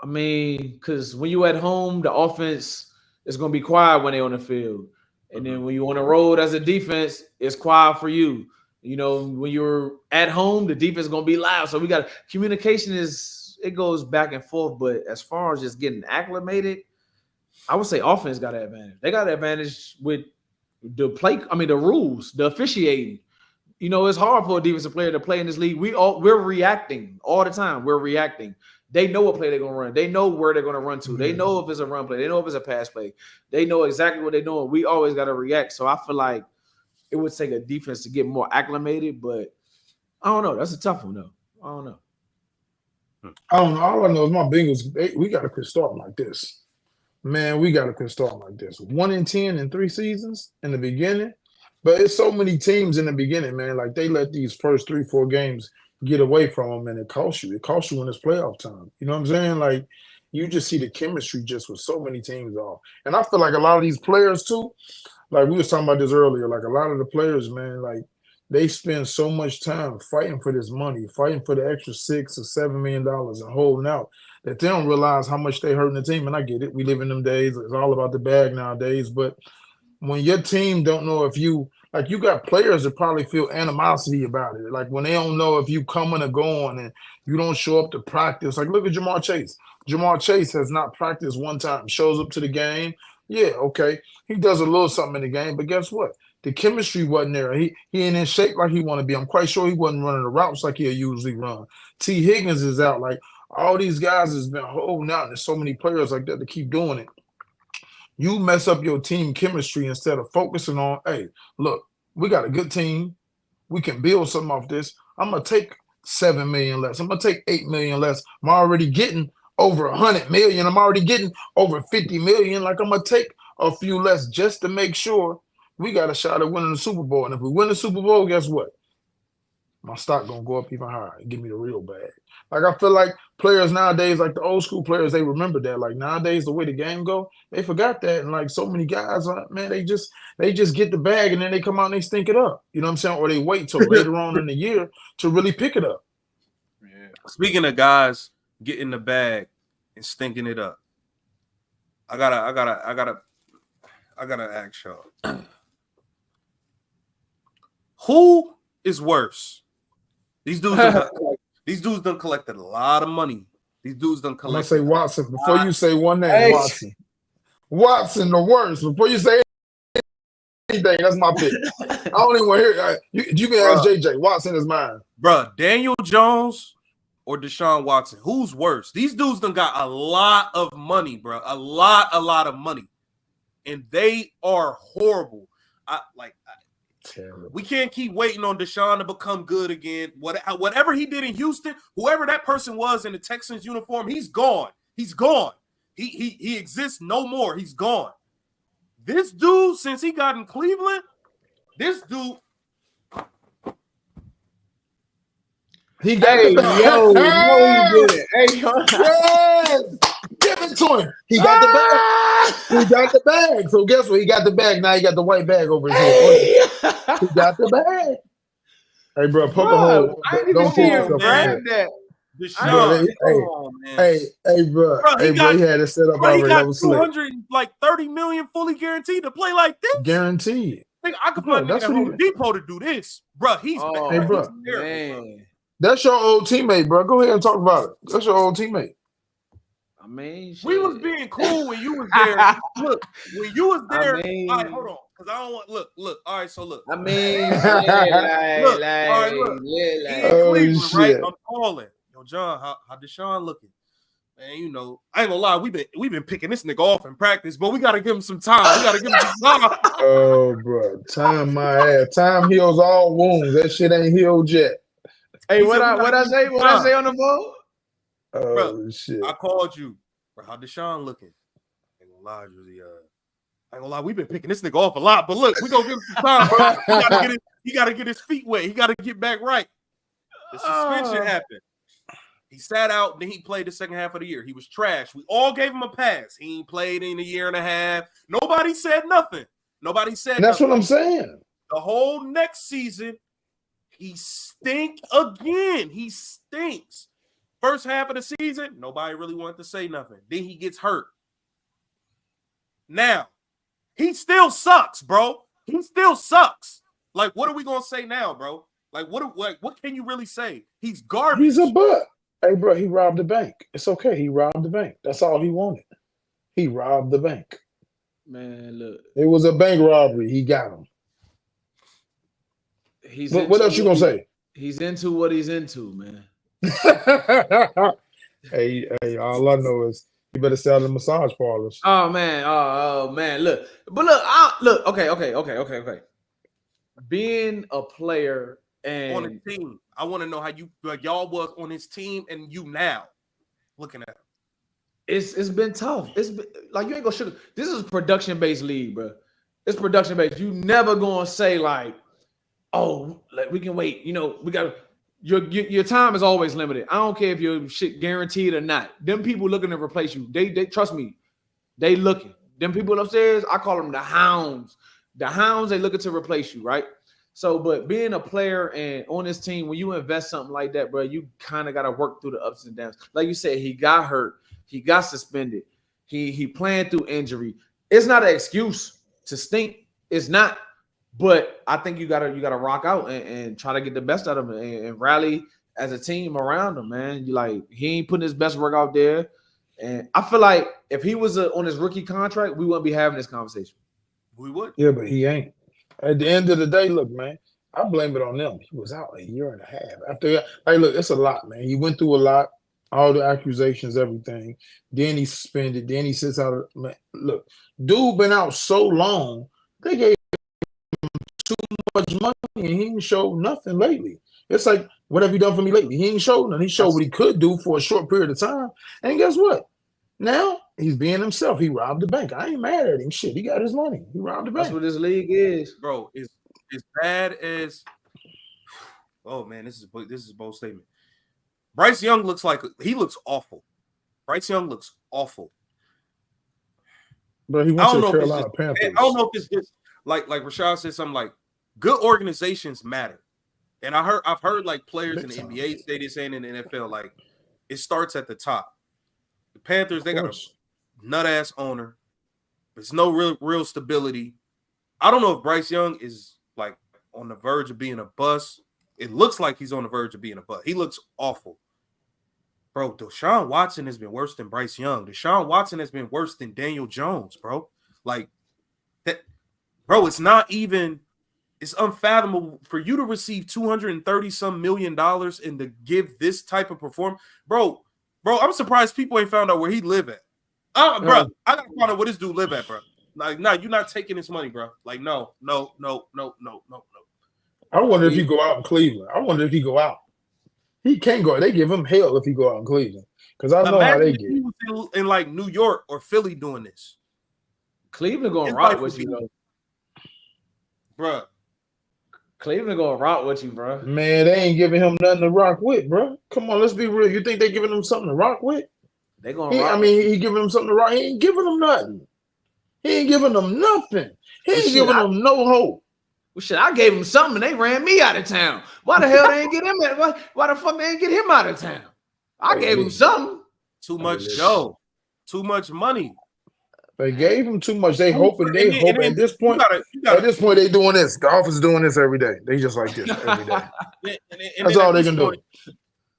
[SPEAKER 3] I mean, because when you at home, the offense is going to be quiet when they're on the field. And then when you're on the road as a defense, it's quiet for you. You know, when you're at home, the defense is going to be loud. So communication it goes back and forth. But as far as just getting acclimated, I would say offense got an advantage. They got an advantage with the rules, the officiating. You know, it's hard for a defensive player to play in this league. We're reacting all the time. We're reacting. They know what play they're going to run. They know where they're going to run to. They know if it's a run play. They know if it's a pass play. They know exactly what they're doing. We always got to react. So I feel like it would take a defense to get more acclimated, but I don't know. That's a tough one, though. I don't know.
[SPEAKER 2] All I know is my Bengals, we got to quit starting like this. Man, we got to quit starting like this. 1-10 in 3 seasons in the beginning. But it's so many teams in the beginning, man. Like they let these first 3-4 games get away from them, and it costs you. It costs you when it's playoff time. You know what I'm saying? Like you just see the chemistry just with so many teams off. And I feel like a lot of these players too, like we was talking about this earlier, like a lot of the players, man, like they spend so much time fighting for this money, fighting for the extra $6 or $7 million and holding out that they don't realize how much they hurting the team. And I get it. We live in them days. It's all about the bag nowadays. But when your team don't know if you like you got players that probably feel animosity about it. Like when they don't know if you coming or going and you don't show up to practice. Like look at Jamar Chase. Jamar Chase has not practiced one time, shows up to the game. Yeah, okay. He does a little something in the game, but guess what? The chemistry wasn't there. He ain't in shape like he want to be. I'm quite sure he wasn't running the routes like he'll usually run. T. Higgins is out. Like all these guys has been holding out. And there's so many players like that to keep doing it. You mess up your team chemistry instead of focusing on, hey, look, we got a good team. We can build something off this. I'm gonna take $7 million less. I'm gonna take $8 million less. I'm already getting over $100 million. I'm already getting over $50 million. Like I'm gonna take a few less just to make sure we got a shot at winning the Super Bowl. And if we win the Super Bowl, guess what? My stock gonna go up even higher and give me the real bag. Like I feel like players nowadays, like the old school players, they remember that. Like nowadays, the way the game go, they forgot that. And like so many guys, man, they just get the bag and then they come out and they stink it up. You know what I'm saying? Or they wait till later on in the year to really pick it up.
[SPEAKER 1] Yeah. Speaking of guys getting the bag and stinking it up, I gotta ask y'all. Who is worse? These dudes done collected a lot of money. These dudes done collected.
[SPEAKER 2] I'm gonna say Watson before you say one name. Watson. Watson, the worst. Before you say anything, that's my pick. I don't even want to hear it. You can ask JJ. Watson is mine.
[SPEAKER 1] Bruh, Daniel Jones or Deshaun Watson? Who's worse? These dudes done got a lot of money, bro. A lot of money. And they are horrible. We can't keep waiting on Deshaun to become good again. Whatever he did in Houston, whoever that person was in the Texans uniform, he's gone. He's gone. He exists no more. He's gone. This dude, since he got in Cleveland, this dude.
[SPEAKER 2] He got
[SPEAKER 3] he did it. Hey,
[SPEAKER 2] yes. Give it to him. He got the bag. He got the bag. So guess what? He got the bag. Now he got the white bag over his head. He got the bag. Hey, bro, poke a hole.
[SPEAKER 3] I didn't even see him grab that.
[SPEAKER 2] Hey, bro. He had it set up already.
[SPEAKER 1] He got $230 million fully guaranteed to play like this.
[SPEAKER 2] Guaranteed.
[SPEAKER 1] I could find a Home Depot to do this, bro. He's
[SPEAKER 2] man. That's your old teammate, bro. Go ahead and talk about it. That's your old teammate.
[SPEAKER 3] I mean,
[SPEAKER 1] we was being cool when you was there. Look, when you was there. All right, hold on, because I don't want. Look. All right, so look.
[SPEAKER 3] I mean,
[SPEAKER 1] look. All right, look. Cleveland, right? I'm calling. Yo, John, how Deshaun looking? Man, you know, I ain't gonna lie. We've been picking this nigga off in practice, but we gotta give him some time.
[SPEAKER 2] Oh, bro, time my ass. Time heals all wounds. That shit ain't healed yet.
[SPEAKER 3] Hey, what I say? What I say on the phone?
[SPEAKER 2] Oh,
[SPEAKER 1] bro,
[SPEAKER 2] shit.
[SPEAKER 1] I called you. Bro, how Deshaun looking? I ain't gonna lie, Drizzy. I ain't gonna lie, we've been picking this nigga off a lot, but look, we gonna give him some time, bro. He gotta get his feet wet. He gotta get back right. The suspension happened. He sat out, then he played the second half of the year. He was trash. We all gave him a pass. He ain't played in a year and a half. Nobody said nothing.
[SPEAKER 2] That's what I'm saying.
[SPEAKER 1] The whole next season, he stink again. He stinks. First half of the season, nobody really wanted to say nothing. Then he gets hurt. Now, he still sucks, bro. He still sucks. Like, what are we gonna say now, bro? Like, what can you really say? He's garbage.
[SPEAKER 2] He's a butt. Hey, bro, he robbed the bank. It's okay. He robbed the bank. That's all he wanted. He robbed the bank.
[SPEAKER 3] Man, look.
[SPEAKER 2] It was a bank robbery. He got him. What else you gonna say?
[SPEAKER 3] He's into what he's into, man.
[SPEAKER 2] hey, all I know is you better sell the massage parlors.
[SPEAKER 3] Oh man, look. Okay. Being a player and
[SPEAKER 1] on a team, I want to know how you y'all was on his team and you now looking at him.
[SPEAKER 3] It's been tough. It's been, like you ain't gonna sugar. This is a production based league, bro. It's production based. You never gonna say like, oh, like we can wait. You know, we got your time is always limited. I don't care if your shit guaranteed or not. Them people looking to replace you. They trust me. They looking. Them people upstairs, I call them the hounds. The hounds, they looking to replace you, right? So, but being a player and on this team, when you invest something like that, bro, you kind of got to work through the ups and downs. Like you said, he got hurt. He got suspended. He playing through injury. It's not an excuse to stink. It's not. But I think you gotta rock out and try to get the best out of him and rally as a team around him, man. You like he ain't putting his best work out there. And I feel like if he was on his rookie contract, we wouldn't be having this conversation.
[SPEAKER 1] We would.
[SPEAKER 2] Yeah, but he ain't. At the end of the day, look, man, I blame it on them. He was out a year and a half. After, hey, look, it's a lot, man. He went through a lot, all the accusations, everything. Then he suspended. Then he sits out. Man, look, dude been out so long. They gave him too much money, and he ain't showed nothing lately. It's like, what have you done for me lately? He ain't showed nothing. He showed what he could do for a short period of time. And guess what? Now he's being himself. He robbed the bank. I ain't mad at him. Shit, he got his money. He robbed the bank.
[SPEAKER 3] That's what this league is,
[SPEAKER 1] bro. It's as bad as. Oh man, this is a bold statement. Bryce Young looks awful. Bryce Young looks awful.
[SPEAKER 2] But he went to the Carolina Panthers.
[SPEAKER 1] I don't know if it's just like Rashad said something like good organizations matter. And I've heard like players in the NBA say this and in the NFL, like it starts at the top. The Panthers, they got a nut ass owner. There's no real stability. I don't know if Bryce Young is like on the verge of being a bust. It looks like he's on the verge of being a bust. He looks awful. Bro, Deshaun Watson has been worse than Bryce Young. Deshaun Watson has been worse than Daniel Jones, bro. Like that, bro, it's unfathomable for you to receive $230-some million and to give this type of performance. Bro, I'm surprised people ain't found out where he live at. Bro, I gotta find out where this dude live at, bro. Like, nah, you're not taking this money, bro. Like, no.
[SPEAKER 2] I wonder if he go out in Cleveland. I wonder if he go out. He can't go. They give him hell if he go out in Cleveland. Because I know how they get.
[SPEAKER 1] He was in like New York or Philly doing this.
[SPEAKER 3] Cleveland going to rock with you, though.
[SPEAKER 1] Bro.
[SPEAKER 3] Cleveland going to rock with you, bro.
[SPEAKER 2] Man, they ain't giving him nothing to rock with, bro. Come on, let's be real. You think they giving him something to rock with?
[SPEAKER 3] They going to rock.
[SPEAKER 2] I mean, he giving them something to rock. He ain't giving them nothing. He ain't giving them nothing. He ain't giving them no hope.
[SPEAKER 3] Well, shit, I gave him something and they ran me out of town. Why the hell they ain't get him at? Why the fuck they ain't get him out of town? I gave him something.
[SPEAKER 1] Too much dough. Too much money.
[SPEAKER 2] They gave him too much. They hoping. At this point, at this point, they doing this. The office is doing this every day. They just like this every day. That's all they can do.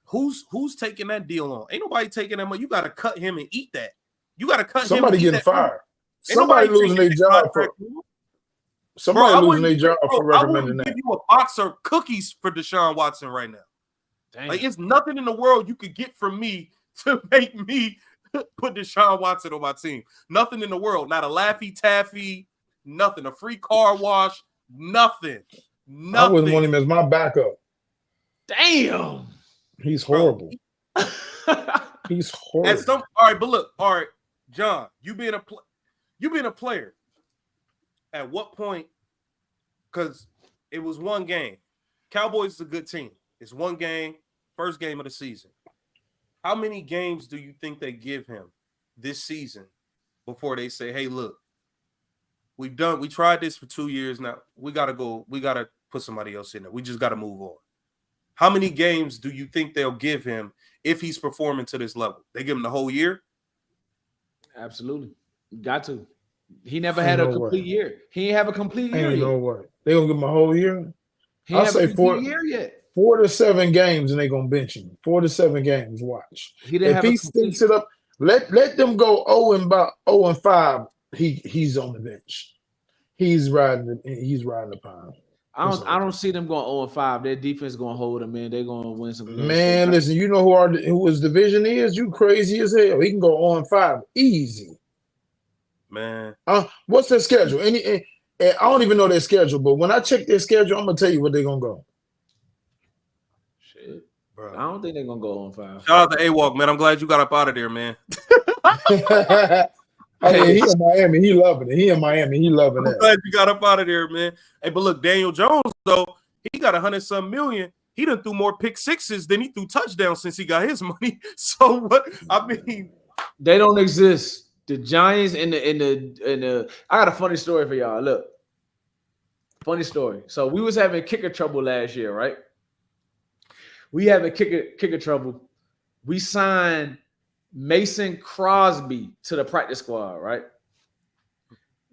[SPEAKER 1] Who's taking that deal on? Ain't nobody taking that money. You got to cut him and eat that. You got to cut
[SPEAKER 2] somebody
[SPEAKER 1] him.
[SPEAKER 2] Somebody getting fired. Somebody losing their job for. Somebody losing their job for recommending that.
[SPEAKER 1] I wouldn't give you a box of cookies for Deshaun Watson right now. Dang. Like, it's nothing in the world you could get from me to make me put Deshaun Watson on my team. Nothing in the world. Not a Laffy Taffy. Nothing. A free car wash. Nothing.
[SPEAKER 2] I wouldn't want him as my backup.
[SPEAKER 3] Damn.
[SPEAKER 2] He's horrible. He's horrible.
[SPEAKER 1] All right, but look. All right, John, you being a player. At what point? Because it was one game. Cowboys is a good team. It's one game, first game of the season. How many games do you think they give him this season before they say, hey, look, we tried this for 2 years now. We got to put somebody else in there. We just got to move on. How many games do you think they'll give him if he's performing to this level? They give him the whole year?
[SPEAKER 3] Absolutely. Got to. He never had a complete year. He ain't have a complete year.
[SPEAKER 2] Ain't no way. They gonna give him a whole year? I'll say 4 to 7 games and they gonna bench him. 4 to 7 games. Watch. If he stinks it up, let them go 0-5. He's on the bench. He's riding the pine.
[SPEAKER 3] I don't see them going 0-5. Their defense going to hold them, man. They're going to win some games.
[SPEAKER 2] Man, listen, you know who his division is? You crazy as hell. He can go 0-5 easy.
[SPEAKER 1] Man.
[SPEAKER 2] What's their schedule? I don't even know their schedule, but when I check their schedule, I'm gonna tell you where they're gonna go.
[SPEAKER 3] Shit. Bro. I don't think they're gonna go 0-5.
[SPEAKER 1] Shout out to AWalk, man. I'm glad you got up out of there, man.
[SPEAKER 2] Oh, yeah, he in Miami. He loving it. He in Miami. He loving
[SPEAKER 1] I'm
[SPEAKER 2] that.
[SPEAKER 1] glad you got up out of there, man. Hey, but look, Daniel Jones, though, he got 100-some million. He done threw more pick sixes than he threw touchdowns since he got his money. So what? I mean,
[SPEAKER 3] they don't exist. The Giants in the. I got a funny story for y'all. Look, funny story. So we was having kicker trouble last year, right? We having kicker trouble. We signed Mason Crosby to the practice squad, right?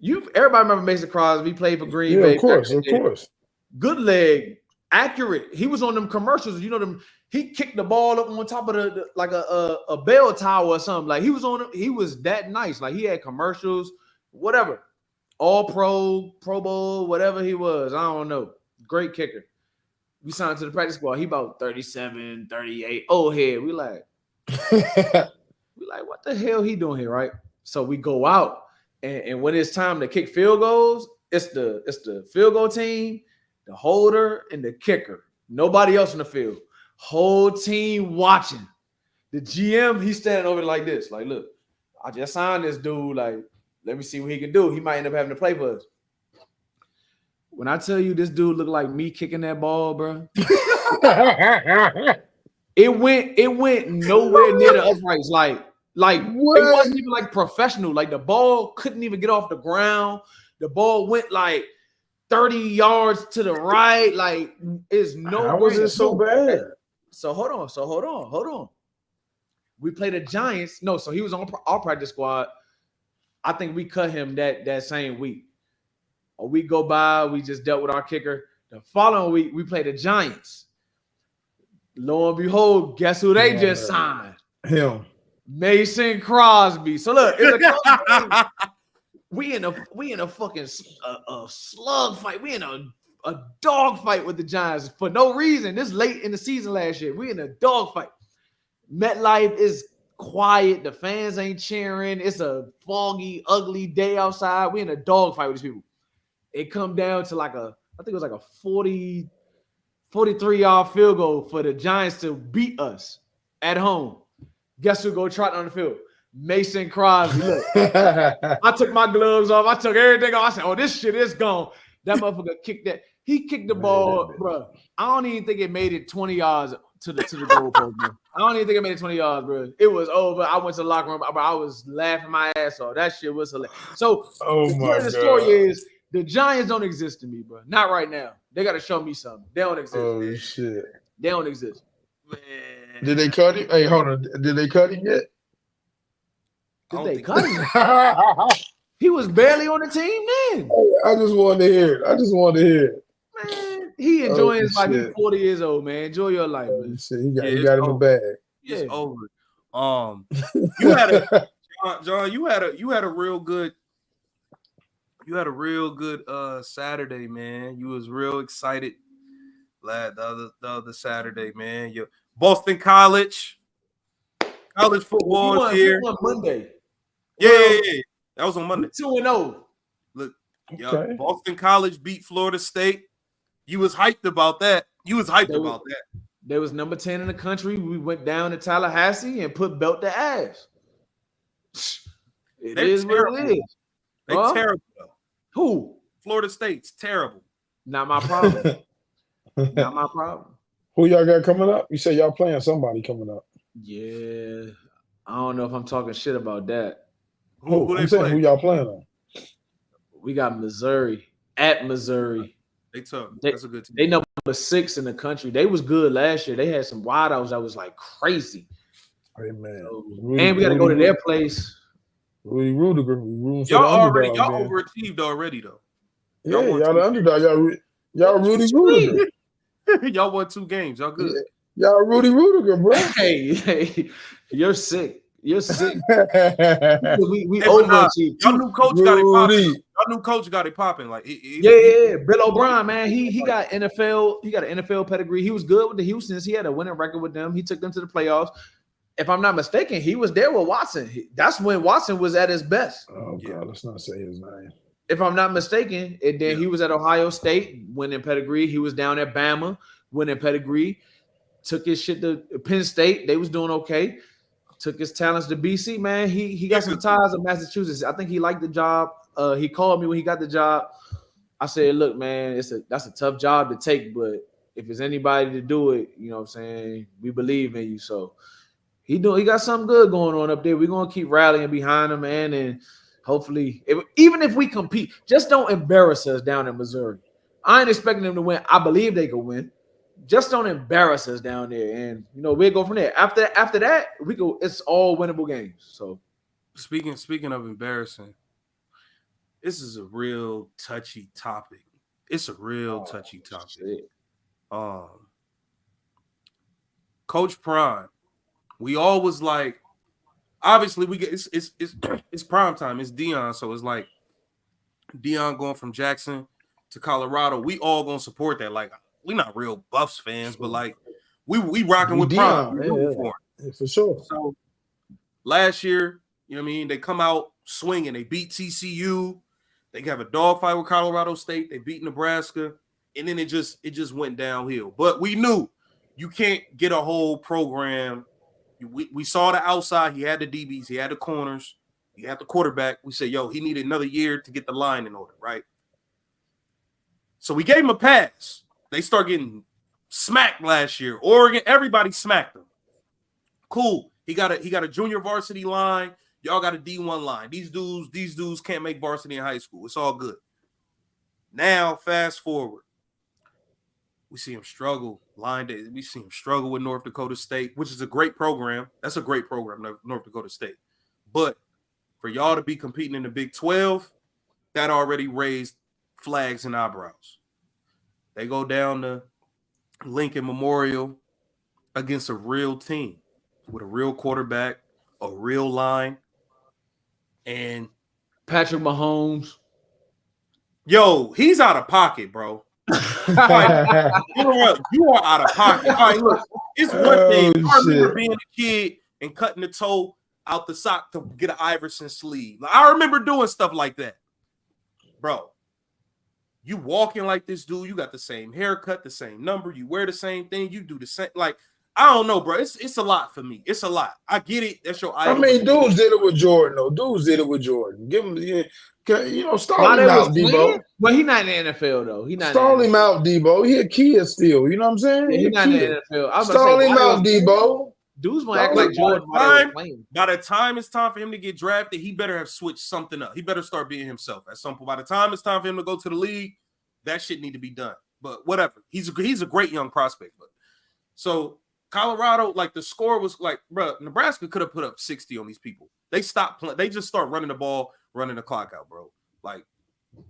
[SPEAKER 3] Everybody remember Mason Crosby played for Green Bay.
[SPEAKER 2] Of course.
[SPEAKER 3] Good leg, accurate. He was on them commercials. You know them. He kicked the ball up on top of the like a bell tower or something. Like he was on. He was that nice. Like he had commercials, whatever. All Pro Bowl, whatever he was. I don't know. Great kicker. We signed to the practice squad. He about 37, 38. Old head. We like, what the hell he doing here, right? So we go out, and when it's time to kick field goals, it's the field goal team, the holder, and the kicker. Nobody else in the field. Whole team watching. The GM, he's standing over like this. Like, look, I just signed this dude. Like, let me see what he can do. He might end up having to play for us. When I tell you this dude looked like me kicking that ball, bro, it went nowhere near the uprights. Like
[SPEAKER 2] what?
[SPEAKER 3] It wasn't even like professional. Like the ball couldn't even get off the ground. The ball went like 30 yards to the right. Like it's no.
[SPEAKER 2] How was it so bad?
[SPEAKER 3] So hold on. We played the Giants. No, so he was on our practice squad. I think we cut him that same week. A week go by, we just dealt with our kicker. The following week, we played the Giants. Lo and behold, guess who they just signed?
[SPEAKER 2] Him.
[SPEAKER 3] Mason Crosby. So look, it's a we in a fucking slug fight. We in a dog fight with the Giants for no reason. This late in the season last year, we in a dog fight. MetLife is quiet. The fans ain't cheering. It's a foggy, ugly day outside. We in a dog fight with these people. It come down to I think it was like a 43-yard field goal for the Giants to beat us at home. Guess who go trotting on the field? Mason Crosby. Look, I took my gloves off. I took everything off. I said, oh, this shit is gone. That motherfucker kicked that. He kicked the ball, bro. I don't even think it made it 20 yards to the goal post, bro. I don't even think it made it 20 yards, bro. It was over. I went to the locker room. I was laughing my ass off. That shit was hilarious. So the point of the story is, the Giants don't exist to me, bro. Not right now. They got to show me something. They don't exist.
[SPEAKER 2] Oh, shit.
[SPEAKER 3] They don't exist.
[SPEAKER 1] man.
[SPEAKER 2] Did they cut him? Hey, hold on. Did they cut him yet?
[SPEAKER 3] Did they cut him? He was barely on the team then.
[SPEAKER 2] I just wanted to hear it.
[SPEAKER 3] Man, he enjoying his life. He's 40 years old, man. Enjoy your life, man.
[SPEAKER 2] Shit, he got him a bag.
[SPEAKER 1] It's over. You had John. You had a real good. You had a real good Saturday, man. You was real excited, lad. The other Saturday, man. Your Boston College football is here.
[SPEAKER 3] On Monday.
[SPEAKER 1] Yeah. That was on Monday.
[SPEAKER 3] 2-0.
[SPEAKER 1] Look, okay. Boston College beat Florida State. You was hyped about that.
[SPEAKER 3] They was number 10 in the country. We went down to Tallahassee and put belt to ass. It is what it is.
[SPEAKER 1] They're terrible.
[SPEAKER 3] Who?
[SPEAKER 1] Florida State's terrible.
[SPEAKER 3] Not my problem. Not my problem.
[SPEAKER 2] Who y'all got coming up? You say y'all playing somebody coming up.
[SPEAKER 3] Yeah. I don't know if I'm talking shit about that.
[SPEAKER 2] Who y'all playing on?
[SPEAKER 3] We got Missouri. At Missouri.
[SPEAKER 1] They tough. That's a good team.
[SPEAKER 3] They number 6 in the country. They was good last year. They had some wideouts that was like crazy.
[SPEAKER 2] Hey, man.
[SPEAKER 3] So, and we got to go to their place.
[SPEAKER 2] Rudy Rudiger.
[SPEAKER 1] Y'all overachieved already though.
[SPEAKER 2] Y'all the underdog. Y'all Rudy Rudiger.
[SPEAKER 1] Y'all won 2 games. Y'all good.
[SPEAKER 2] Y'all Rudy Rudiger, bro.
[SPEAKER 3] Hey, you're sick. We
[SPEAKER 1] overachieved. Y'all new coach got it popping. Y'all new coach got it popping. Like
[SPEAKER 3] Bill O'Brien, man. He got NFL. He got an NFL pedigree. He was good with the Houstons. He had a winning record with them. He took them to the playoffs. If I'm not mistaken, he was there with Watson. That's when Watson was at his best.
[SPEAKER 2] Oh, God, let's not say his name.
[SPEAKER 3] If I'm not mistaken, and then he was at Ohio State, winning pedigree. He was down at Bama, winning pedigree. Took his shit to Penn State. They was doing okay. took his talents to BC, man. He got some ties in Massachusetts. I think he liked the job. He called me when he got the job. I said, look, man, that's a tough job to take, but if it's anybody to do it, you know what I'm saying, we believe in you. So he got something good going on up there. We're gonna keep rallying behind him, man, and hopefully, even if we compete, just don't embarrass us down in Missouri. I ain't expecting them to win. I believe they could win. Just don't embarrass us down there, and we'll go from there. After that, we go. It's all winnable games. So,
[SPEAKER 1] speaking of embarrassing, this is a real touchy topic. It's a real touchy topic.
[SPEAKER 3] Shit.
[SPEAKER 1] Coach Prime, we always like. Obviously, we get it's prime time. It's Deion, so it's like Deion going from Jackson to Colorado. We all gonna support that. Like, we not real Buffs fans, but like we rocking with Prime.
[SPEAKER 2] Yeah, for sure.
[SPEAKER 1] So last year, you know what I mean, they come out swinging. They beat TCU. They have a dogfight with Colorado State. They beat Nebraska, and then it just went downhill. But we knew you can't get a whole program. We saw the outside. He had the DBs. He had the corners. He had the quarterback. We said, yo, he needed another year to get the line in order, right? So we gave him a pass. They start getting smacked last year. Oregon, everybody smacked him. Cool. He got a junior varsity line. Y'all got a D1 line. These dudes can't make varsity in high school. It's all good. Now, fast forward. We see him struggle. We see him struggle with North Dakota State, which is a great program. That's a great program, North Dakota State. But for y'all to be competing in the Big 12, that already raised flags and eyebrows. They go down to Lincoln Memorial against a real team with a real quarterback, a real line, and
[SPEAKER 3] Patrick Mahomes.
[SPEAKER 1] Yo, he's out of pocket, bro. Like, you are out of pocket. All right, look, it's one thing. I remember being a kid and cutting the toe out the sock to get an Iverson sleeve. Like, I remember doing stuff like that, bro. You walking like this dude. You got the same haircut, the same number. You wear the same thing. You do the same. Like, I don't know, bro. It's a lot for me. It's a lot. I get it. That's your idol.
[SPEAKER 2] I mean, dudes did it with Jordan, though. Give him, stall him out, Debo.
[SPEAKER 3] Well, he's not in the NFL, though.
[SPEAKER 2] Stall him out, Debo. He a kid still. You know what I'm saying?
[SPEAKER 3] Yeah, he's not in the NFL.
[SPEAKER 2] Stall him out, Debo.
[SPEAKER 3] Dudes want to act like Jordan.
[SPEAKER 1] By the time it's time for him to get drafted, he better have switched something up. He better start being himself at some point. By the time it's time for him to go to the league, that shit need to be done. But whatever. He's a great young prospect. But so Colorado, like the score was like, bro, Nebraska could have put up 60 on these people. They stopped playing. They just start running the ball, running the clock out, bro. Like,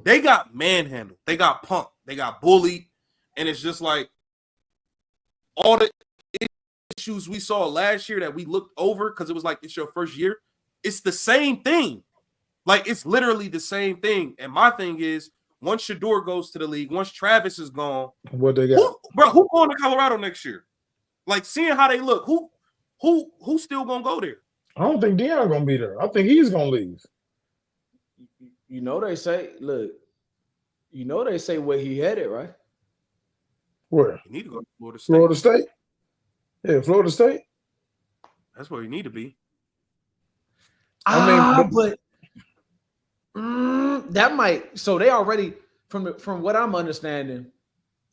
[SPEAKER 1] they got manhandled. They got punked. They got bullied. And it's just like all the issues we saw last year that we looked over because it was like it's your first year. It's the same thing. Like, it's literally the same thing. And my thing is, once Shador goes to the league, once Travis is gone,
[SPEAKER 2] what they got?
[SPEAKER 1] Who going to Colorado next year? Like, seeing how they look, who's still gonna go there?
[SPEAKER 2] I don't think Deion gonna be there. I think he's gonna leave.
[SPEAKER 3] They say, look, they say where he headed, right?
[SPEAKER 2] Where?
[SPEAKER 1] You need to go to Florida State.
[SPEAKER 2] Florida State? Yeah, Florida State.
[SPEAKER 1] That's where you need to be.
[SPEAKER 3] But that might. So they already, from what I'm understanding,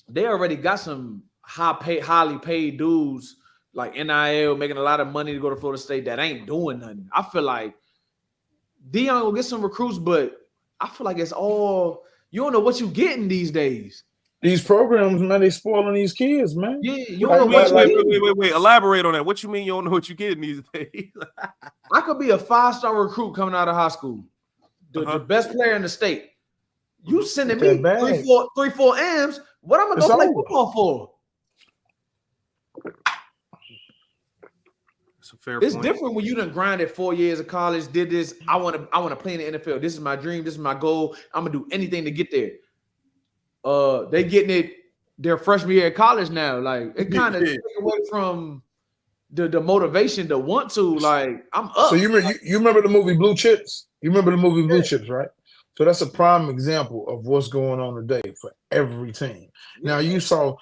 [SPEAKER 3] they already got some highly paid dudes like NIL making a lot of money to go to Florida State that ain't doing nothing. I feel like Deion will get some recruits, but I feel like it's all, you don't know what you getting these days.
[SPEAKER 2] These programs, man, they spoiling these kids, man.
[SPEAKER 3] Yeah, you don't know what you getting.
[SPEAKER 1] Wait. Elaborate on that. What you mean you don't know what you getting these days?
[SPEAKER 3] I could be a 5-star recruit coming out of high school, the best player in the state. You sending me 3-4 M's. What I'm gonna go play football for?
[SPEAKER 1] That's a fair
[SPEAKER 3] it's
[SPEAKER 1] point.
[SPEAKER 3] different when you done grinded 4 years of college, did this. I want to play in the NFL. This is my dream. This is my goal. I'm gonna do anything to get there. They getting it their freshman year of college now. Like, it kind of take away from the motivation to want to. Like, I'm up.
[SPEAKER 2] So you remember the movie Blue Chips? You remember the movie Blue Chips, right? So that's a prime example of what's going on today for every team. Now you saw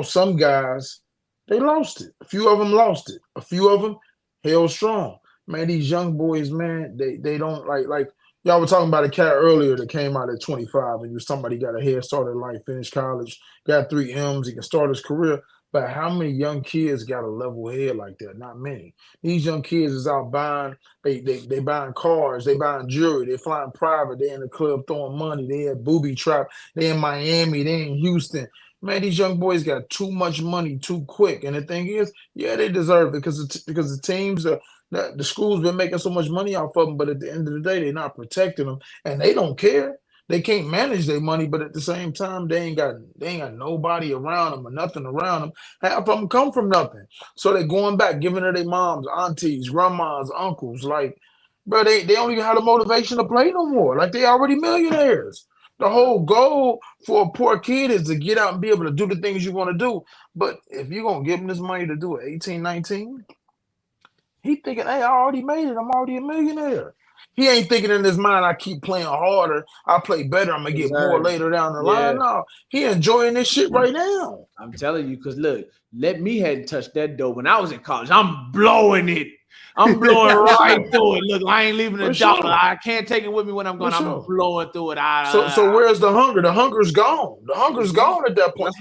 [SPEAKER 2] some guys, they lost it. A few of them lost it. A few of them held strong. Man, these young boys, man, they don't like y'all were talking about a cat earlier that came out at 25 and you was talking about he got a head start in life, finished college, got 3 M's, he can start his career. But how many young kids got a level head like that? Not many. These young kids is out buying, they buying cars, they buying jewelry, they flying private, they in the club throwing money, they at booby trap, they in Miami, they in Houston. Man, these young boys got too much money too quick. And the thing is, yeah, they deserve it because the teams are the school's been making so much money off of them, but at the end of the day, they're not protecting them, and they don't care. They can't manage their money, but at the same time, they ain't got nobody around them or nothing around them. Half of them come from nothing, so they're going back, giving to their moms, aunties, grandmas, uncles. Like, bro, they don't even have the motivation to play no more. Like they already millionaires. The whole goal for a poor kid is to get out and be able to do the things you want to do. But if you're gonna give them this money to do it, 18, 19. He thinking, hey, I already made it. I'm already a millionaire. He ain't thinking in his mind, I keep playing harder. I play better. I'm going to get more later down the line. No, he enjoying this shit right now.
[SPEAKER 3] I'm telling you, because look, let me hadn't touched that dough when I was in college. I'm blowing it. I'm blowing right through it. Look, I ain't leaving a dollar. I can't take it with me when I'm going. I'm blowing through it.
[SPEAKER 2] So where's the hunger? The hunger's gone. The hunger's gone at that point.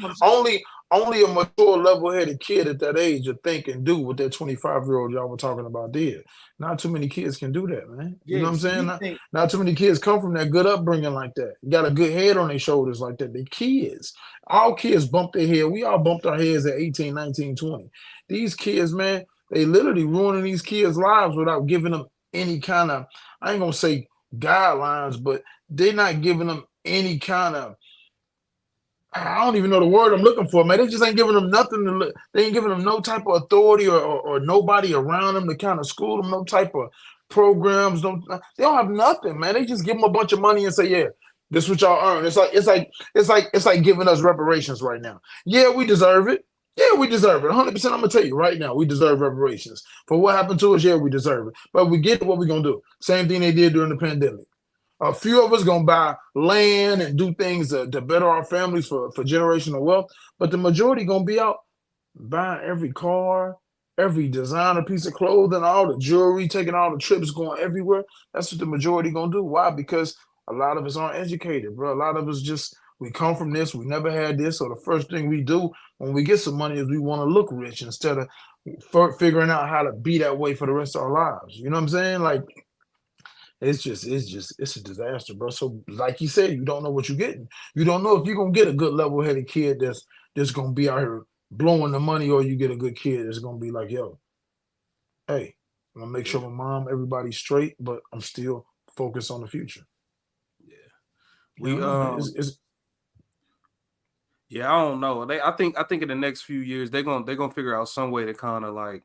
[SPEAKER 2] Only a mature, level-headed kid at that age will think and do what that 25-year-old y'all were talking about did. Not too many kids can do that, man. You know what I'm saying? Not too many kids come from that good upbringing like that. Got a good head on their shoulders like that. They kids. All kids bump their head. We all bumped our heads at 18, 19, 20. These kids, man, they literally ruining these kids' lives without giving them any kind of, I ain't going to say guidelines, but they're not giving them any kind of, I don't even know the word I'm looking for, man. They just ain't giving them nothing to look. They ain't giving them no type of authority or nobody around them to kind of school them, no type of programs. They don't have nothing, man. They just give them a bunch of money and say, yeah, this is what y'all earn. It's like giving us reparations right now. Yeah, we deserve it. Yeah, we deserve it. 100%. I'm gonna tell you right now, we deserve reparations for what happened to us. Yeah, we deserve it. But we get what we're gonna do. Same thing they did during the pandemic. A few of us gonna buy land and do things to better our families for generational wealth, but the majority gonna be out buying every car, every designer piece of clothing, all the jewelry, taking all the trips, going everywhere. That's what the majority gonna do. Why? Because a lot of us aren't educated, bro. A lot of us we come from this, we never had this, so the first thing we do when we get some money is we want to look rich instead of figuring out how to be that way for the rest of our lives. You know what I'm saying? Like, it's a disaster, bro. So like you said, you don't know what you're getting. You don't know if you're gonna get a good level-headed kid that's gonna be out here blowing the money, or you get a good kid that's gonna be like, yo, hey, I'm gonna make sure my mom, everybody's straight, but I'm still focused on the future.
[SPEAKER 1] Yeah. Yeah, I don't know. I think in the next few years they're gonna figure out some way to kind of like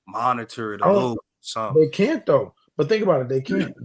[SPEAKER 1] monitor it a little something.
[SPEAKER 2] They can't though. But think about it, they can't.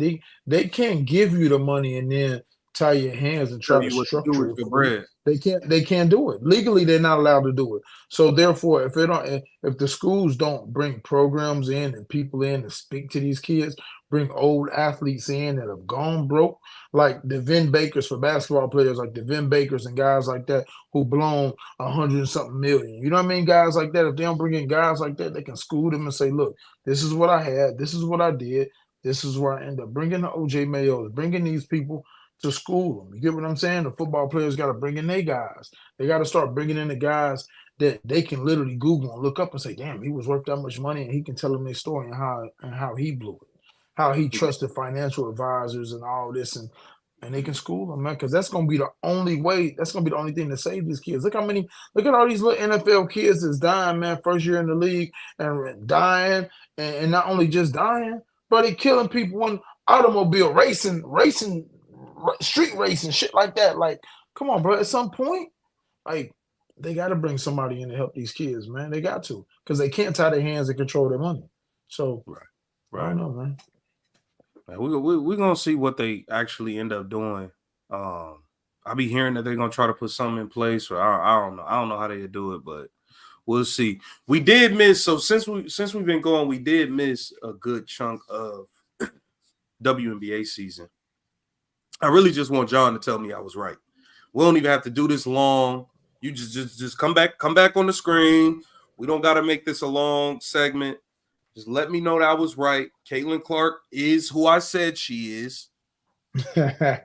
[SPEAKER 2] They can't give you the money and then tie your hands and try to structure it for you. They can't do it. Legally, they're not allowed to do it. So therefore, if the schools don't bring programs in and people in to speak to these kids, bring old athletes in that have gone broke, like the Vin Bakers for basketball players, like the Vin Bakers and guys like that who blown 100-something million. You know what I mean? Guys like that, if they don't bring in guys like that, they can school them and say, look, this is what I had. This is what I did. This is where I end up. Bringing the OJ Mayos, bringing these people to school them. You get what I'm saying? The football players got to bring in their guys. They got to start bringing in the guys that they can literally Google and look up and say, damn, he was worth that much money, and he can tell them their story and how he blew it, how he trusted financial advisors and all this, and they can school them, man, because that's going to be the only way. That's going to be the only thing to save these kids. Look at all these little NFL kids that's dying, man, first year in the league and dying, and not only just dying, but they killing people in automobile racing, street racing, shit like that. Like, come on, bro. At some point, like, they got to bring somebody in to help these kids, man. They got to, because they can't tie their hands and control their money. So, right. I don't know, man.
[SPEAKER 1] We're going to see what they actually end up doing. I be hearing that they're going to try to put something in place, or I don't know. I don't know how they do it, but we'll see. We did miss, so since we've been going, we did miss a good chunk of WNBA season. I really just want John to tell me I was right. We don't even have to do this long. You just come back on the screen. We don't got to make this a long segment. Just let me know that I was right. Caitlin Clark is who I said she is.
[SPEAKER 3] Nah.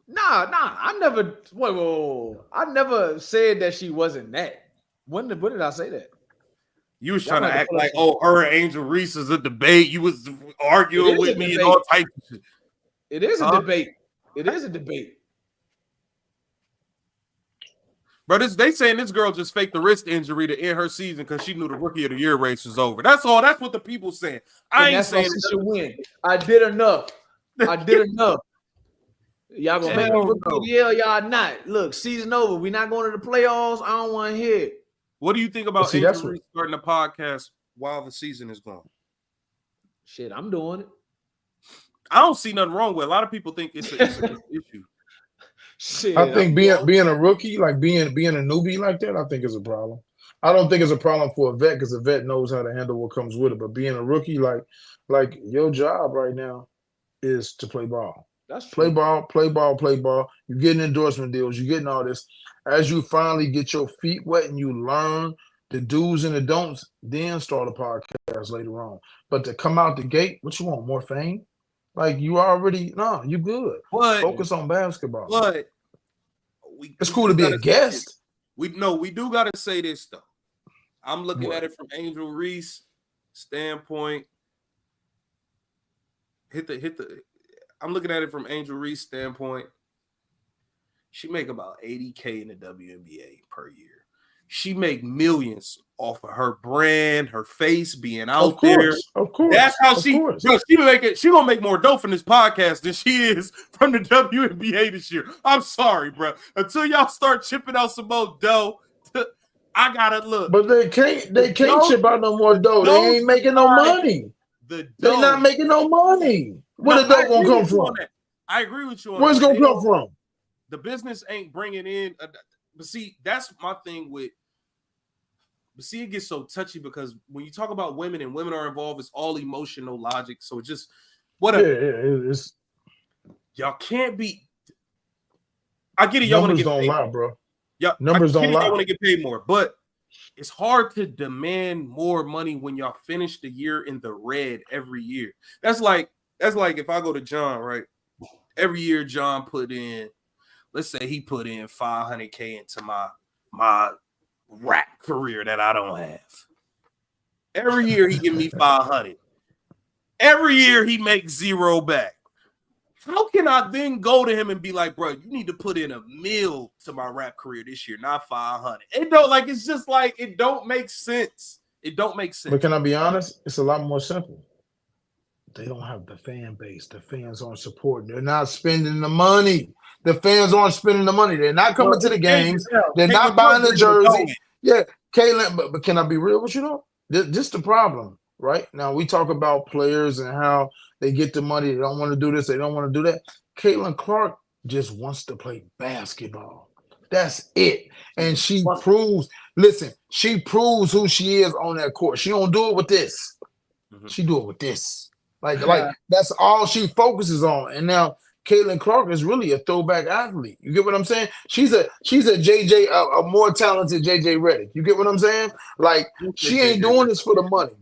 [SPEAKER 3] I never. Whoa. I never said that she wasn't that. When did I say that?
[SPEAKER 1] You was
[SPEAKER 3] Y'all
[SPEAKER 1] trying to
[SPEAKER 3] might have
[SPEAKER 1] act
[SPEAKER 3] put up
[SPEAKER 1] like,
[SPEAKER 3] some-
[SPEAKER 1] oh, her and Angel Reese is a debate. You was arguing
[SPEAKER 3] It is
[SPEAKER 1] with
[SPEAKER 3] a
[SPEAKER 1] me and
[SPEAKER 3] debate.
[SPEAKER 1] all types of shit.
[SPEAKER 3] It is a
[SPEAKER 1] Huh?
[SPEAKER 3] debate. It is a debate.
[SPEAKER 1] Bro, they saying this girl just faked the wrist injury to end her season because she knew the Rookie of the Year race was over. That's all. That's what the people saying. I
[SPEAKER 3] And
[SPEAKER 1] ain't
[SPEAKER 3] that's why
[SPEAKER 1] saying
[SPEAKER 3] she should win. I did enough. I did enough. Y'all gonna make me
[SPEAKER 1] Hell
[SPEAKER 3] Rookie
[SPEAKER 1] no.
[SPEAKER 3] of the Year? Y'all not. Look, season over. We not going to the playoffs. I don't want to hear it.
[SPEAKER 1] What do you think about
[SPEAKER 2] See,
[SPEAKER 1] Angel
[SPEAKER 2] that's what-
[SPEAKER 1] Reese starting the podcast while the season is gone?
[SPEAKER 3] Shit, I'm doing it.
[SPEAKER 1] I don't see nothing wrong with it. A lot of people think it's an issue.
[SPEAKER 3] Shit,
[SPEAKER 2] I think
[SPEAKER 3] I'm
[SPEAKER 2] being
[SPEAKER 3] doing
[SPEAKER 2] a rookie, like being a newbie like that, I think is a problem. I don't think it's a problem for a vet because a vet knows how to handle what comes with it. But being a rookie, like your job right now is to play ball.
[SPEAKER 3] That's true.
[SPEAKER 2] Play ball. You're getting endorsement deals. You're getting all this. As you finally get your feet wet and you learn the do's and the don'ts, then start a podcast later on. But to come out the gate, what you want? More fame? Like you already, no, you good.
[SPEAKER 1] But
[SPEAKER 2] Focus on basketball.
[SPEAKER 1] But
[SPEAKER 2] It's cool to be a guest.
[SPEAKER 1] We do got to say this though. I'm looking at it from Angel Reese standpoint. I'm looking at it from Angel Reese standpoint. She make about $80K in the WNBA per year. She make millions off of her brand, her face being out there.
[SPEAKER 2] Of course.
[SPEAKER 1] That's how she gonna make more dough from this podcast than she is from the WNBA this year. I'm sorry, bro. Until y'all start chipping out some more dough, I gotta look.
[SPEAKER 2] But they can't chip out no more dough. They ain't making no money. They're not making no money. Where the dough gonna come from?
[SPEAKER 1] I agree with you on
[SPEAKER 2] Where's it
[SPEAKER 1] that.
[SPEAKER 2] gonna come from?
[SPEAKER 1] The business ain't bringing in. But see, that's my thing with. But see, it gets so touchy because when you talk about women and women are involved, it's all emotional logic. So it's just whatever.
[SPEAKER 2] It's
[SPEAKER 1] y'all can't be. I get it. Y'all want to
[SPEAKER 2] numbers
[SPEAKER 1] get
[SPEAKER 2] don't
[SPEAKER 1] paid.
[SPEAKER 2] lie, bro.
[SPEAKER 1] Yeah,
[SPEAKER 2] numbers don't lie.
[SPEAKER 1] Y'all want to get paid more, but it's hard to demand more money when y'all finish the year in the red every year. That's like if I go to John, right? Every year John put in, let's say he put in $500K into my rap career that I don't have. Every year he give me 500. Every year he makes zero back. How can I then go to him and be like, bro, you need to put in $1 million to my rap career this year, not 500? It don't make sense. It don't make sense.
[SPEAKER 2] But can I be honest? It's a lot more simple. They don't have the fan base. The fans aren't supporting. They're not spending the money. The fans aren't spending the money. They're not coming to the games. They're not buying the jersey. Yeah, Caitlin, but can I be real with you though? This the problem, right? Now we talk about players and how they get the money. They don't want to do this. They don't want to do that. Caitlin Clark just wants to play basketball. That's it. And she proves who she is on that court. She don't do it with this. Mm-hmm. She do it with this. Like that's all she focuses on. And now Caitlin Clark is really a throwback athlete. You get what I'm saying? She's a JJ, a more talented JJ Redick. You get what I'm saying? Like she ain't doing this for the money.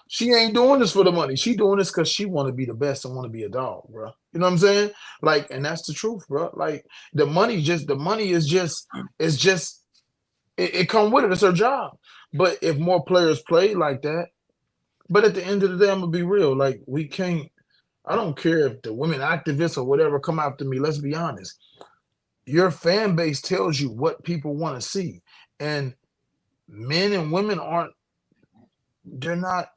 [SPEAKER 2] She ain't doing this for the money. She doing this because she want to be the best and want to be a dog, bro. You know what I'm saying? Like, and that's the truth, bro. Like the money is just it come with it. It's her job. But if more players play like that, but at the end of the day, I'm gonna be real. Like we can't. I don't care if the women activists or whatever come after me. Let's be honest. Your fan base tells you what people want to see, and men and women aren't. They're not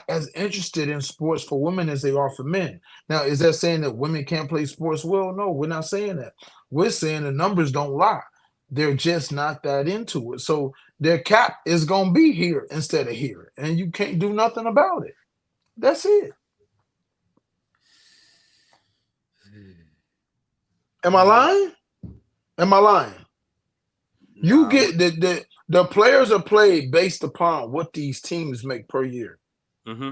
[SPEAKER 2] as interested in sports for women as they are for men. Now, is that saying that women can't play sports well? No, we're not saying that. We're saying the numbers don't lie. They're just not that into it. So their cap is going to be here instead of here. And you can't do nothing about it. That's it. Am I lying? You get the players are played based upon what these teams make per year. Mm-hmm.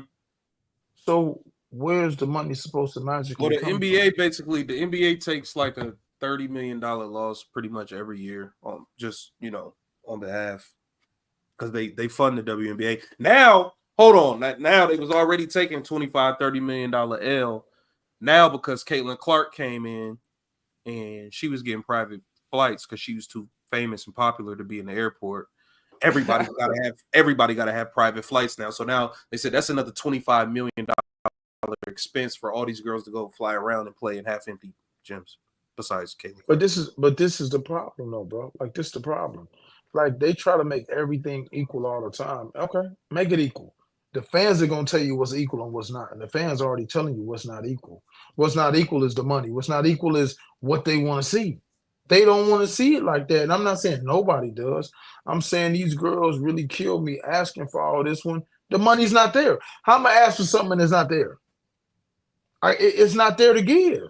[SPEAKER 2] So where's the money supposed to magically come from?
[SPEAKER 1] NBA basically, the NBA takes like a $30 million loss pretty much every year on behalf because they fund the WNBA. Now, hold on. Now they was already taking $25-30 million L. Now because Caitlin Clark came in and she was getting private flights because she was too famous and popular to be in the airport. Everybody gotta have private flights now. So now they said that's another $25 million expense for all these girls to go fly around and play in half empty gyms. Besides Caitlin.
[SPEAKER 2] But this is the problem, though, bro. Like, this is the problem. Like, they try to make everything equal all the time. Okay, make it equal. The fans are gonna tell you what's equal and what's not, and the fans are already telling you what's not equal. What's not equal is the money. What's not equal is what they want to see. They don't want to see it like that. And I'm not saying nobody does. I'm saying these girls really killed me asking for all this one. The money's not there. How am I ask for something that's not there? It's not there to give.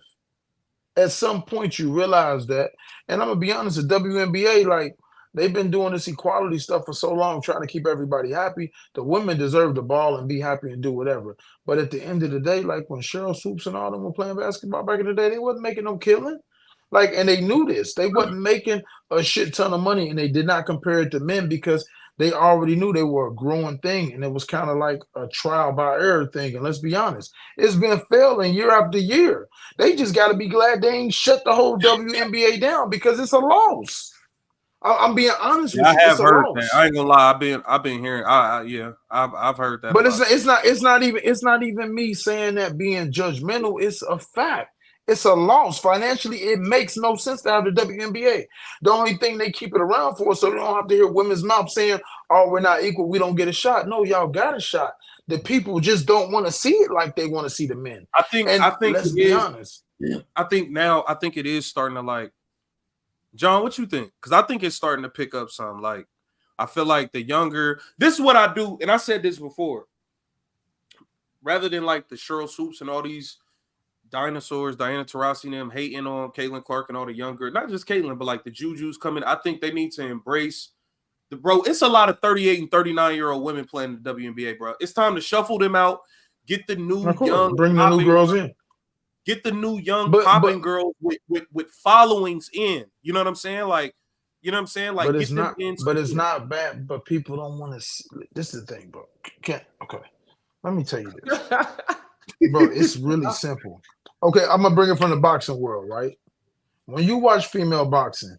[SPEAKER 2] At some point, you realize that. And I'm going to be honest, the WNBA, like, they've been doing this equality stuff for so long, trying to keep everybody happy. The women deserve the ball and be happy and do whatever. But at the end of the day, like when Cheryl Swoops and all them were playing basketball back in the day, they wasn't making no killing. Like, and they knew this. They wasn't making a shit ton of money, and they did not compare it to men because they already knew they were a growing thing, and it was kind of like a trial by error thing. And let's be honest, it's been failing year after year. They just got to be glad they ain't shut the whole WNBA down because it's a loss. I'm being honest with you.
[SPEAKER 1] I have heard that. I ain't gonna lie. I've been hearing. I've heard that.
[SPEAKER 2] But it's not even me saying that being judgmental. It's a fact. It's a loss. Financially, it makes no sense to have the WNBA. The only thing they keep it around for so they don't have to hear women's mouth saying, oh, we're not equal, we don't get a shot. No, y'all got a shot. The people just don't want to see it like they want to see the men.
[SPEAKER 1] I think
[SPEAKER 2] let's be honest.
[SPEAKER 1] I think it is starting to, like, John, what you think? Because I think it's starting to pick up some. Like, I feel like the younger, this is what I do, and I said this before. Rather than like the Cheryl Swoops and all these dinosaurs, Diana Taurasi and them hating on Caitlin Clark and all the younger, not just Caitlin, but like the Jujus coming. I think they need to embrace the bro. It's a lot of 38 and 39-year-old women playing the WNBA, bro. It's time to shuffle them out, get the new young,
[SPEAKER 2] bring the new girls in.
[SPEAKER 1] Get the new young popping girls with followings in. You know what I'm saying? Like, you know what I'm saying? Like,
[SPEAKER 2] but it's not. But it's not bad. But people don't want to see. This is the thing, bro. Okay. Let me tell you this, bro. It's really simple. Okay, I'm gonna bring it from the boxing world, right? When you watch female boxing,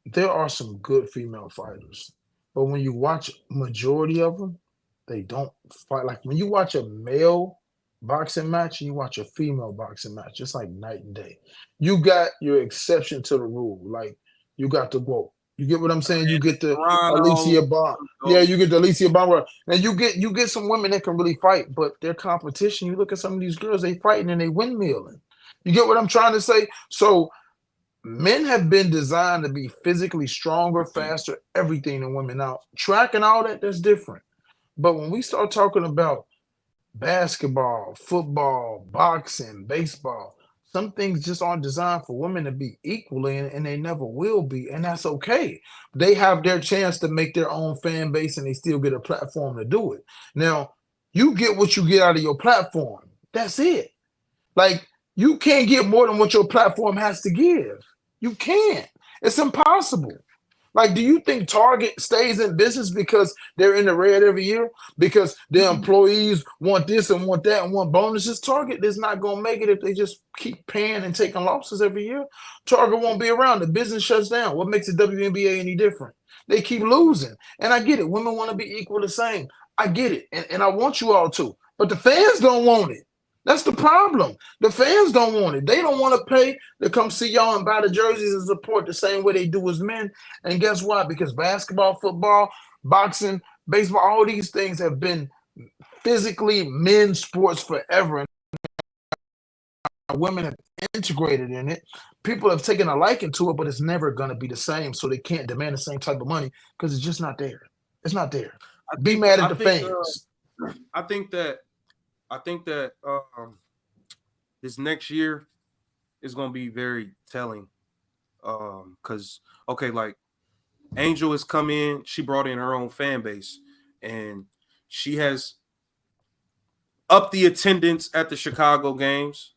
[SPEAKER 2] there are some good female fighters, but when you watch majority of them, they don't fight. Like when you watch a male boxing match and you watch a female boxing match, it's like night and day. You got your exception to the rule. Like you got the GOAT. You get what I'm saying? You get the Alicia Bond. Yeah, you get the Alicia Bond. And you get some women that can really fight, but their competition, you look at some of these girls, they fighting and they windmilling. You get what I'm trying to say? So men have been designed to be physically stronger, faster, everything than women. Now, track and all that, that's different. But when we start talking about basketball, football, boxing, baseball, some things just aren't designed for women to be equal in, and they never will be, and that's okay. They have their chance to make their own fan base, and they still get a platform to do it. Now, you get what you get out of your platform. That's it. Like, you can't get more than what your platform has to give. You can't. It's impossible. Like, do you think Target stays in business because they're in the red every year? Because their employees want this and want that and want bonuses? Target is not going to make it if they just keep paying and taking losses every year. Target won't be around. The business shuts down. What makes the WNBA any different? They keep losing. And I get it. Women want to be equal the same. I get it. And I want you all to. But the fans don't want it. That's the problem. The fans don't want it. They don't want to pay to come see y'all and buy the jerseys and support the same way they do as men. And guess what? Because basketball, football, boxing, baseball, all these things have been physically men's sports forever. And women have integrated in it. People have taken a liking to it, but it's never going to be the same. So they can't demand the same type of money because it's just not there. It's not there. Be mad at the fans.
[SPEAKER 1] I think that this next year is going to be very telling because, okay, like Angel has come in. She brought in her own fan base, and she has upped the attendance at the Chicago games,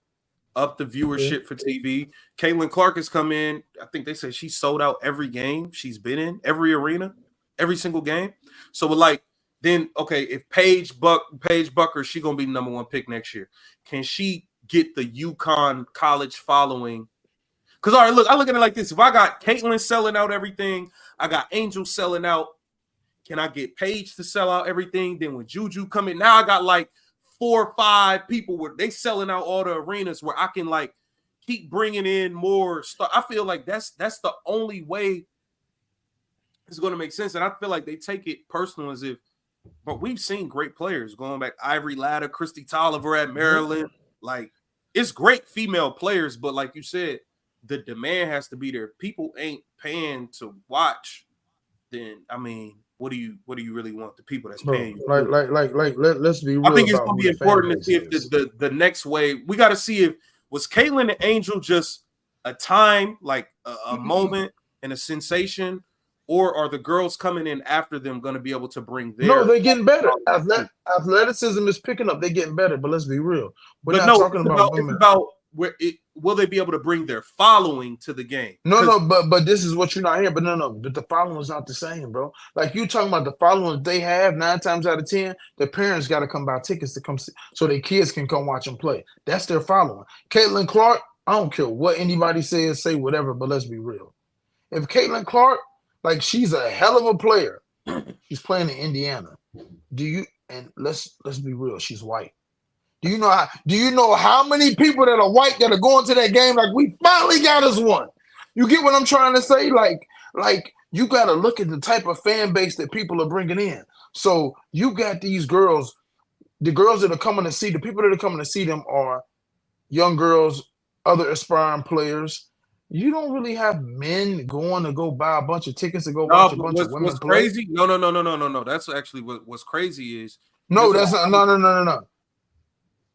[SPEAKER 1] upped the viewership for TV. Caitlin Clark has come in. I think they said she sold out every game she's been in, every arena, every single game. So, like, then okay, if Paige Bucker, she gonna be the number 1 pick next year. Can she get the UConn college following? Because all right, look, I look at it like this: if I got Caitlin selling out everything, I got Angel selling out. Can I get Paige to sell out everything? Then when Juju come in, now I got like 4 or 5 people where they selling out all the arenas where I can like keep bringing in more stuff. I feel like that's the only way it's going to make sense. And I feel like they take it personal as if, but we've seen great players going back. Ivory Latta, Christy Tolliver at Maryland. Like, it's great female players, but like you said, the demand has to be there. If people ain't paying to watch, then I mean, what do you really want? The people that's paying you.
[SPEAKER 2] Let's be real.
[SPEAKER 1] I think it's gonna be important to see if the next wave. We got to see if was Caitlin and Angel just a time, like a moment and a sensation, or are the girls coming in after them going to be able to bring their?
[SPEAKER 2] No, they're getting better. Athleticism is picking up. They're getting better. But let's be real. We're not talking about women.
[SPEAKER 1] It's about will they be able to bring their following to the game?
[SPEAKER 2] No, but this is what you're not hearing. But the following is not the same, bro. Like you talking about the following they have 9 times out of 10, the parents got to come buy tickets to come see, so their kids can come watch them play. That's their following. Caitlin Clark, I don't care what anybody says, say whatever, but let's be real. If Caitlin Clark, like she's a hell of a player, she's playing in Indiana. Let's be real, she's white. Do you know how many people that are white that are going to that game? Like, we finally got us one. You get what I'm trying to say? Like you got to look at the type of fan base that people are bringing in. So you got these girls, the girls that are coming to see, the people that are coming to see them are young girls, other aspiring players. You don't really have men going to go buy a bunch of tickets to go watch a bunch of women
[SPEAKER 1] what's
[SPEAKER 2] play.
[SPEAKER 1] Crazy? No. That's actually what's crazy is
[SPEAKER 2] no.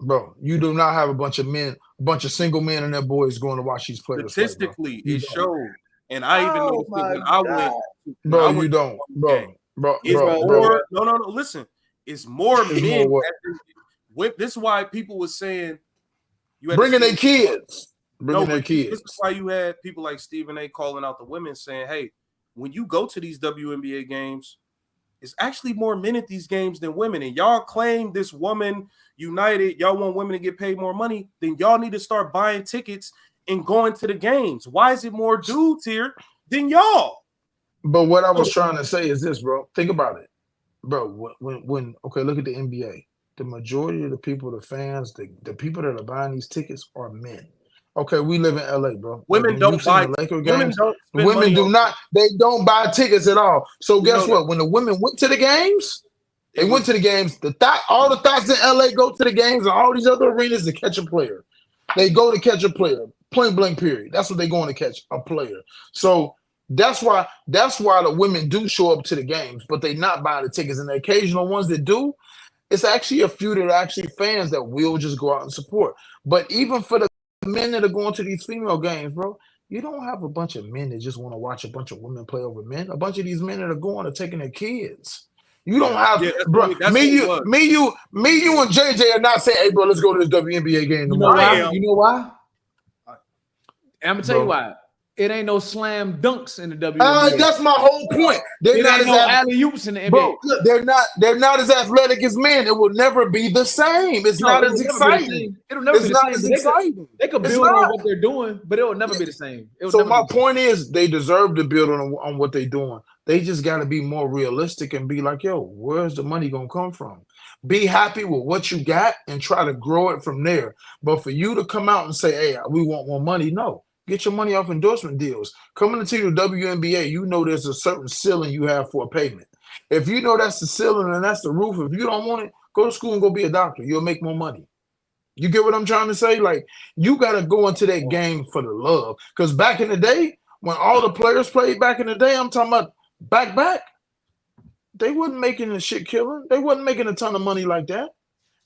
[SPEAKER 2] Bro, you do not have a bunch of single men and their boys going to watch these players.
[SPEAKER 1] Statistically, it showed, and I even noticed it when I went.
[SPEAKER 2] Bro, you don't, bro.
[SPEAKER 1] No. Listen, it's more men. This is why people were saying
[SPEAKER 2] bringing their kids. This
[SPEAKER 1] is why you had people like Stephen A. calling out the women, saying, "Hey, when you go to these WNBA games, it's actually more men at these games than women. And y'all claim this woman united, y'all want women to get paid more money, then y'all need to start buying tickets and going to the games. Why is it more dudes here than y'all?"
[SPEAKER 2] But what I was trying to say is this, bro. Think about it. Bro, when look at the NBA. The majority of the people, the fans, the people that are buying these tickets are men. Okay, we live in LA, bro.
[SPEAKER 1] Women don't buy
[SPEAKER 2] Laker games. Women do not. They don't buy tickets at all. So guess what? When the women went to the games, they went to the games. All the thoughts in LA go to the games and all these other arenas to catch a player. They go to catch a player. Point blank. Period. That's what they're going to catch, a player. So that's why the women do show up to the games, but they not buying the tickets. And the occasional ones that do, it's actually a few that are actually fans that will just go out and support. But even for the men that are going to these female games, bro, you don't have a bunch of men that just want to watch a bunch of women play over men. A bunch of these men that are going are taking their kids. You don't have, bro. Me, you, and JJ are not saying, "Hey, bro, let's go to this WNBA game."
[SPEAKER 3] You know why? I'm gonna tell you why. It ain't no slam dunks in the WNBA.
[SPEAKER 2] That's my whole point. They're not
[SPEAKER 3] no alley-oops in the NBA.
[SPEAKER 2] Bro, they're not as athletic as men. It will never be the same. It's not as exciting.
[SPEAKER 3] It'll never be the same. Exciting. They could build on what they're doing, but it will never be the same.
[SPEAKER 2] So my point is, they deserve to build on what they're doing. They just got to be more realistic and be like, "Yo, where's the money gonna come from?" Be happy with what you got and try to grow it from there. But for you to come out and say, "Hey, we want more money," no. Get your money off endorsement deals. Coming into the WNBA, you know there's a certain ceiling you have for a payment. If you know that's the ceiling and that's the roof, if you don't want it, go to school and go be a doctor. You'll make more money. You get what I'm trying to say? Like, you got to go into that game for the love. Because back in the day, when all the players played back in the day, I'm talking about back, they wasn't making the shit killing. They wasn't making a ton of money like that.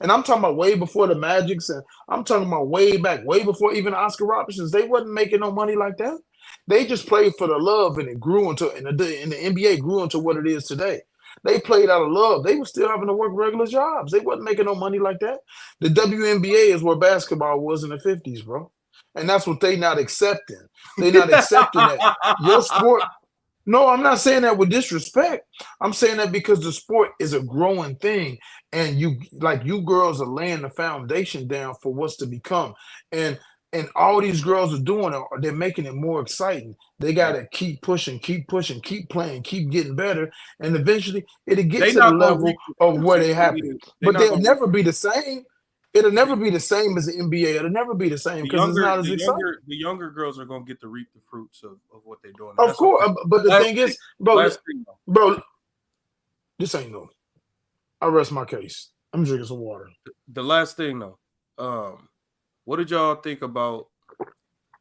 [SPEAKER 2] And I'm talking about way before the Magics, and I'm talking about way back, way before even Oscar Robertson's. They wasn't making no money like that. They just played for the love, and it grew into, and the NBA grew into what it is today. They played out of love. They were still having to work regular jobs. They wasn't making no money like that. The WNBA is where basketball was in the 50s, bro. And that's what they not accepting. They not accepting that your sport. No, I'm not saying that with disrespect. I'm saying that because the sport is a growing thing, and you girls are laying the foundation down for what's to become, and all these girls are doing it. They're making it more exciting. They got to keep pushing, keep playing, keep getting better, and eventually it'll get
[SPEAKER 1] They
[SPEAKER 2] to the
[SPEAKER 1] not gonna
[SPEAKER 2] level
[SPEAKER 1] reap the
[SPEAKER 2] of
[SPEAKER 1] fruits
[SPEAKER 2] where
[SPEAKER 1] of
[SPEAKER 2] they happen.
[SPEAKER 1] They
[SPEAKER 2] But
[SPEAKER 1] not
[SPEAKER 2] they'll
[SPEAKER 1] gonna
[SPEAKER 2] never be the same. It'll never be the same as the NBA. It'll never be the same because it's not as exciting.
[SPEAKER 1] the younger girls are gonna get to reap the fruits of what they're doing.
[SPEAKER 2] Of
[SPEAKER 1] That's okay.
[SPEAKER 2] course, but the
[SPEAKER 1] Last
[SPEAKER 2] thing
[SPEAKER 1] thing,
[SPEAKER 2] is, bro,
[SPEAKER 1] though.
[SPEAKER 2] this ain't no. I rest my case. I'm drinking some water.
[SPEAKER 1] The last thing though, what did y'all think about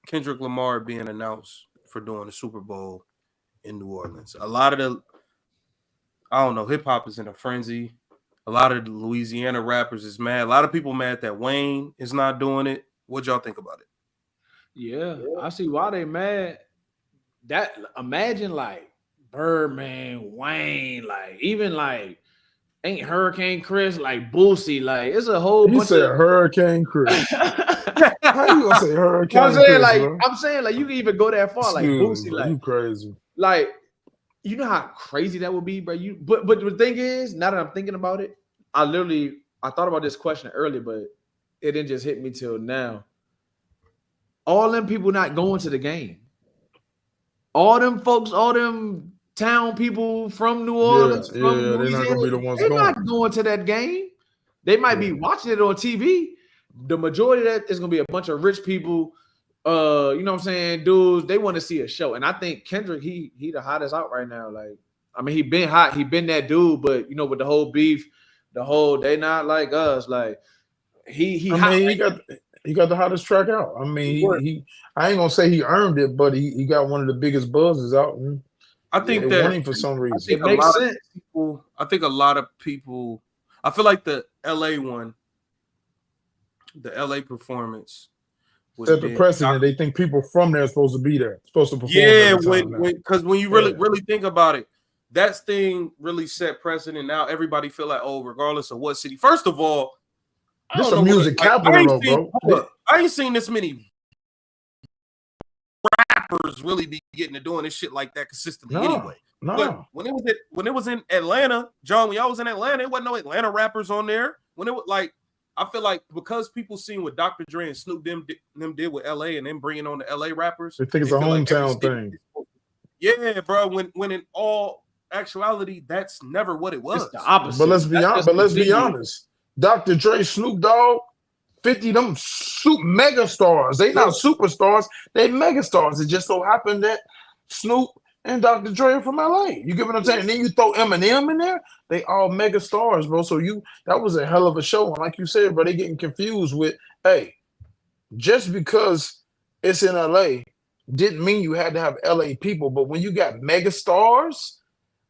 [SPEAKER 1] Kendrick Lamar being announced for doing the Super Bowl in New Orleans? A lot of hip hop is in a frenzy. A lot of the Louisiana rappers is mad. A lot of people mad that Wayne is not doing it. What y'all think about it?
[SPEAKER 3] Yeah, I see why they mad. That imagine like Birdman, Wayne, like even like ain't Hurricane Chris, like Boosie, like it's a whole
[SPEAKER 2] You
[SPEAKER 3] bunch
[SPEAKER 2] said
[SPEAKER 3] of
[SPEAKER 2] Hurricane Chris. How you gonna say Hurricane
[SPEAKER 3] I'm saying,
[SPEAKER 2] Chris,
[SPEAKER 3] like,
[SPEAKER 2] bro?
[SPEAKER 3] I'm saying, like, you can even go that far, like
[SPEAKER 2] Excuse
[SPEAKER 3] Boosie,
[SPEAKER 2] me,
[SPEAKER 3] like,
[SPEAKER 2] you crazy.
[SPEAKER 3] like, you know how crazy that would be, bro. But the thing is, now that I'm thinking about it, I thought about this question earlier, but it didn't just hit me till now. All them people not going to the game. All them folks, all them town people from New Orleans, from
[SPEAKER 2] They're not gonna
[SPEAKER 3] Louisiana,
[SPEAKER 2] be the ones
[SPEAKER 3] they're
[SPEAKER 2] going.
[SPEAKER 3] not going to that game. They might be watching it on TV. The majority of that is gonna be a bunch of rich people. You know what I'm saying, dudes. They want to see a show, and I think Kendrick, he the hottest out right now. Like, I mean, he been hot, he been that dude, but you know, with the whole beef, they not like us. Like, he
[SPEAKER 2] I
[SPEAKER 3] hot.
[SPEAKER 2] mean,
[SPEAKER 3] Right
[SPEAKER 2] he got the hottest track out. I mean, he I ain't gonna say he earned it, but he got one of the biggest buzzes out. And
[SPEAKER 1] I think
[SPEAKER 2] they want him for some reason.
[SPEAKER 3] it makes sense.
[SPEAKER 1] I think a lot of people. I feel like the LA one, the LA performance,
[SPEAKER 2] Set the precedent. They think people from there are supposed to be there, supposed to perform.
[SPEAKER 1] Yeah, because when you really think about it, that thing really set precedent. Now everybody feel like, oh, regardless of what city. First of all,
[SPEAKER 2] this is a music capital, bro.
[SPEAKER 1] I ain't seen this many rappers really be getting to doing this shit like that consistently anyway. But when it was in Atlanta, John, when y'all was in Atlanta, it wasn't no Atlanta rappers on there. When it was like, I feel like because people seen what Dr. Dre and Snoop them did with LA and then bringing on the LA rappers,
[SPEAKER 2] they think it's a hometown thing.
[SPEAKER 1] Yeah, bro. When in all actuality, that's never what it was.
[SPEAKER 3] It's the opposite.
[SPEAKER 2] But let's be honest. Dr. Dre, Snoop Dogg, 50 them mega stars. They not superstars, they mega stars. It just so happened that Snoop and Dr. Dre are from LA. You get what I'm saying? And then you throw Eminem in there, they all mega stars, bro. So that was a hell of a show. And like you said, bro, they getting confused with, hey, just because it's in LA didn't mean you had to have LA people. But when you got mega stars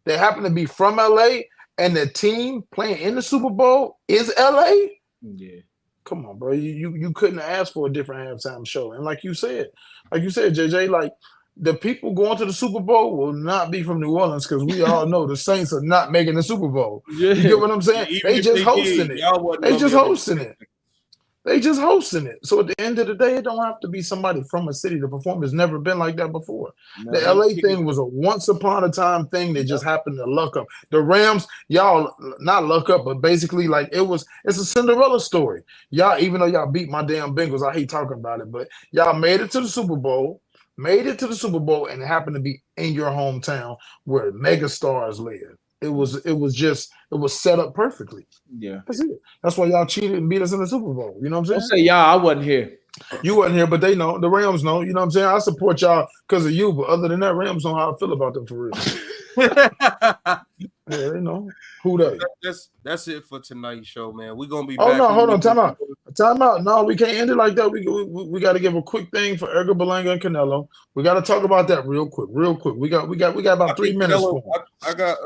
[SPEAKER 2] that happen to be from LA and the team playing in the Super Bowl is LA,
[SPEAKER 3] yeah.
[SPEAKER 2] Come on, bro. You couldn't ask for a different halftime show. And like you said, JJ, like the people going to the Super Bowl will not be from New Orleans because we all know the Saints are not making the Super Bowl. Yeah. You get what I'm saying? They just hosting it. They just hosting it. They just hosting it. So at the end of the day, it don't have to be somebody from a city to perform. It's never been like that before. The LA thing was a once upon a time thing that just happened to luck up. The Rams, y'all not luck up, but basically like it's a Cinderella story. Y'all, even though y'all beat my damn Bengals, I hate talking about it, but y'all made it to the Super Bowl. And it happened to be in your hometown where mega stars live. It was set up perfectly.
[SPEAKER 3] Yeah.
[SPEAKER 2] That's it. That's why y'all cheated and beat us in the Super Bowl. You know what I'm saying?
[SPEAKER 3] Don't say y'all, I wasn't here.
[SPEAKER 2] You wasn't here, but they know. The Rams know. You know what I'm saying? I support y'all because of you, but other than that, Rams know how I feel about them for real. Yeah, they know. Who they?
[SPEAKER 1] That's it for tonight's show, man. We're gonna be
[SPEAKER 2] back. Oh no, hold on, time out. No, we can't end it like that. We got to give a quick thing for Edgar Berlanga and Canelo. We got to talk about that real quick. We got about 3 minutes for him.
[SPEAKER 1] I got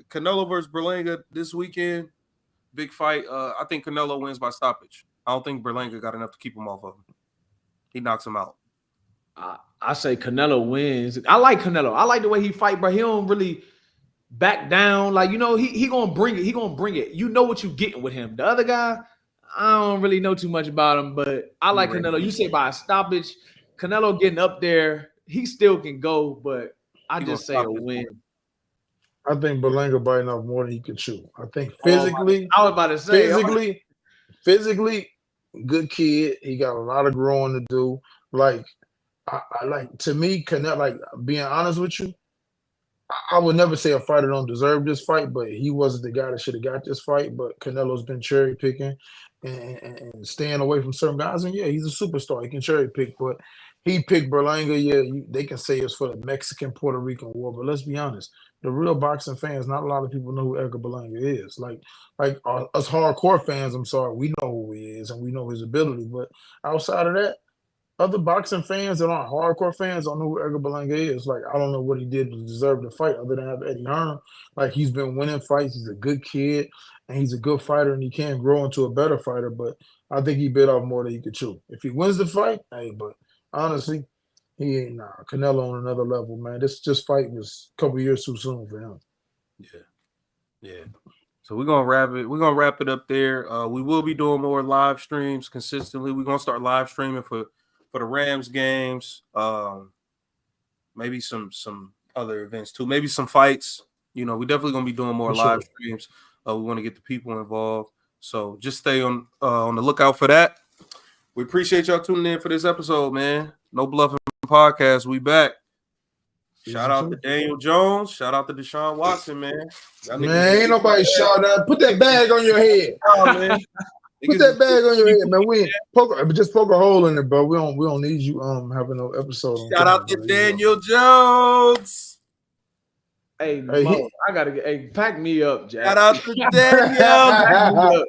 [SPEAKER 1] Canelo versus Berlanga this weekend. Big fight. I think Canelo wins by stoppage. I don't think Berlanga got enough to keep him off of him. He knocks him out.
[SPEAKER 3] I say Canelo wins. I like Canelo. I like the way he fight, but he don't really back down. Like, you know, he gonna bring it. He gonna bring it. You know what you getting with him. The other guy, I don't really know too much about him, but I like Canelo. You say by a stoppage, Canelo getting up there, he still can go, but I just say a win.
[SPEAKER 2] I think Berlanga biting off more than he could chew. I think physically,
[SPEAKER 3] I was about to say
[SPEAKER 2] physically, good kid. He got a lot of growing to do. Like, I like to me, like being honest with you, I would never say a fighter don't deserve this fight, but he wasn't the guy that should have got this fight. But Canelo's been cherry picking and staying away from certain guys. And yeah, he's a superstar. He can cherry pick, but he picked Berlanga. Yeah, they can say it's for the Mexican-Puerto Rican war, but let's be honest. The real boxing fans, not a lot of people know who Edgar Berlanga is. Like us hardcore fans, I'm sorry, we know who he is and we know his ability. But outside of that, other boxing fans that aren't hardcore fans don't know who Edgar Berlanga is. Like, I don't know what he did to deserve the fight other than have Eddie Hearn. Like, he's been winning fights. He's a good kid, and he's a good fighter, and he can grow into a better fighter. But I think he bit off more than he could chew. If he wins the fight, hey, but honestly, he ain't Canelo on another level, man. This fight was a couple years too soon for him.
[SPEAKER 1] Yeah. So we're gonna wrap it. We're gonna wrap it up there. We will be doing more live streams consistently. We're gonna start live streaming for the Rams games, maybe some other events too, maybe some fights. You know, we definitely gonna be doing more live streams. We want to get the people involved, so just stay on the lookout for that. We appreciate y'all tuning in for this episode, man. No Bluffin Podcast. We back. Shout out to Daniel Jones. Shout out to Deshaun Watson, man.
[SPEAKER 2] Man, ain't nobody shout out. Put that bag on your head.
[SPEAKER 1] Oh, man.
[SPEAKER 2] Put that bag on your head, man. Just poke a hole in it, bro. We don't need you having no episode.
[SPEAKER 1] Shout out to Daniel Jones.
[SPEAKER 3] Hey, Mo, I gotta get pack me up, Jack.
[SPEAKER 1] Shout out to Daniel.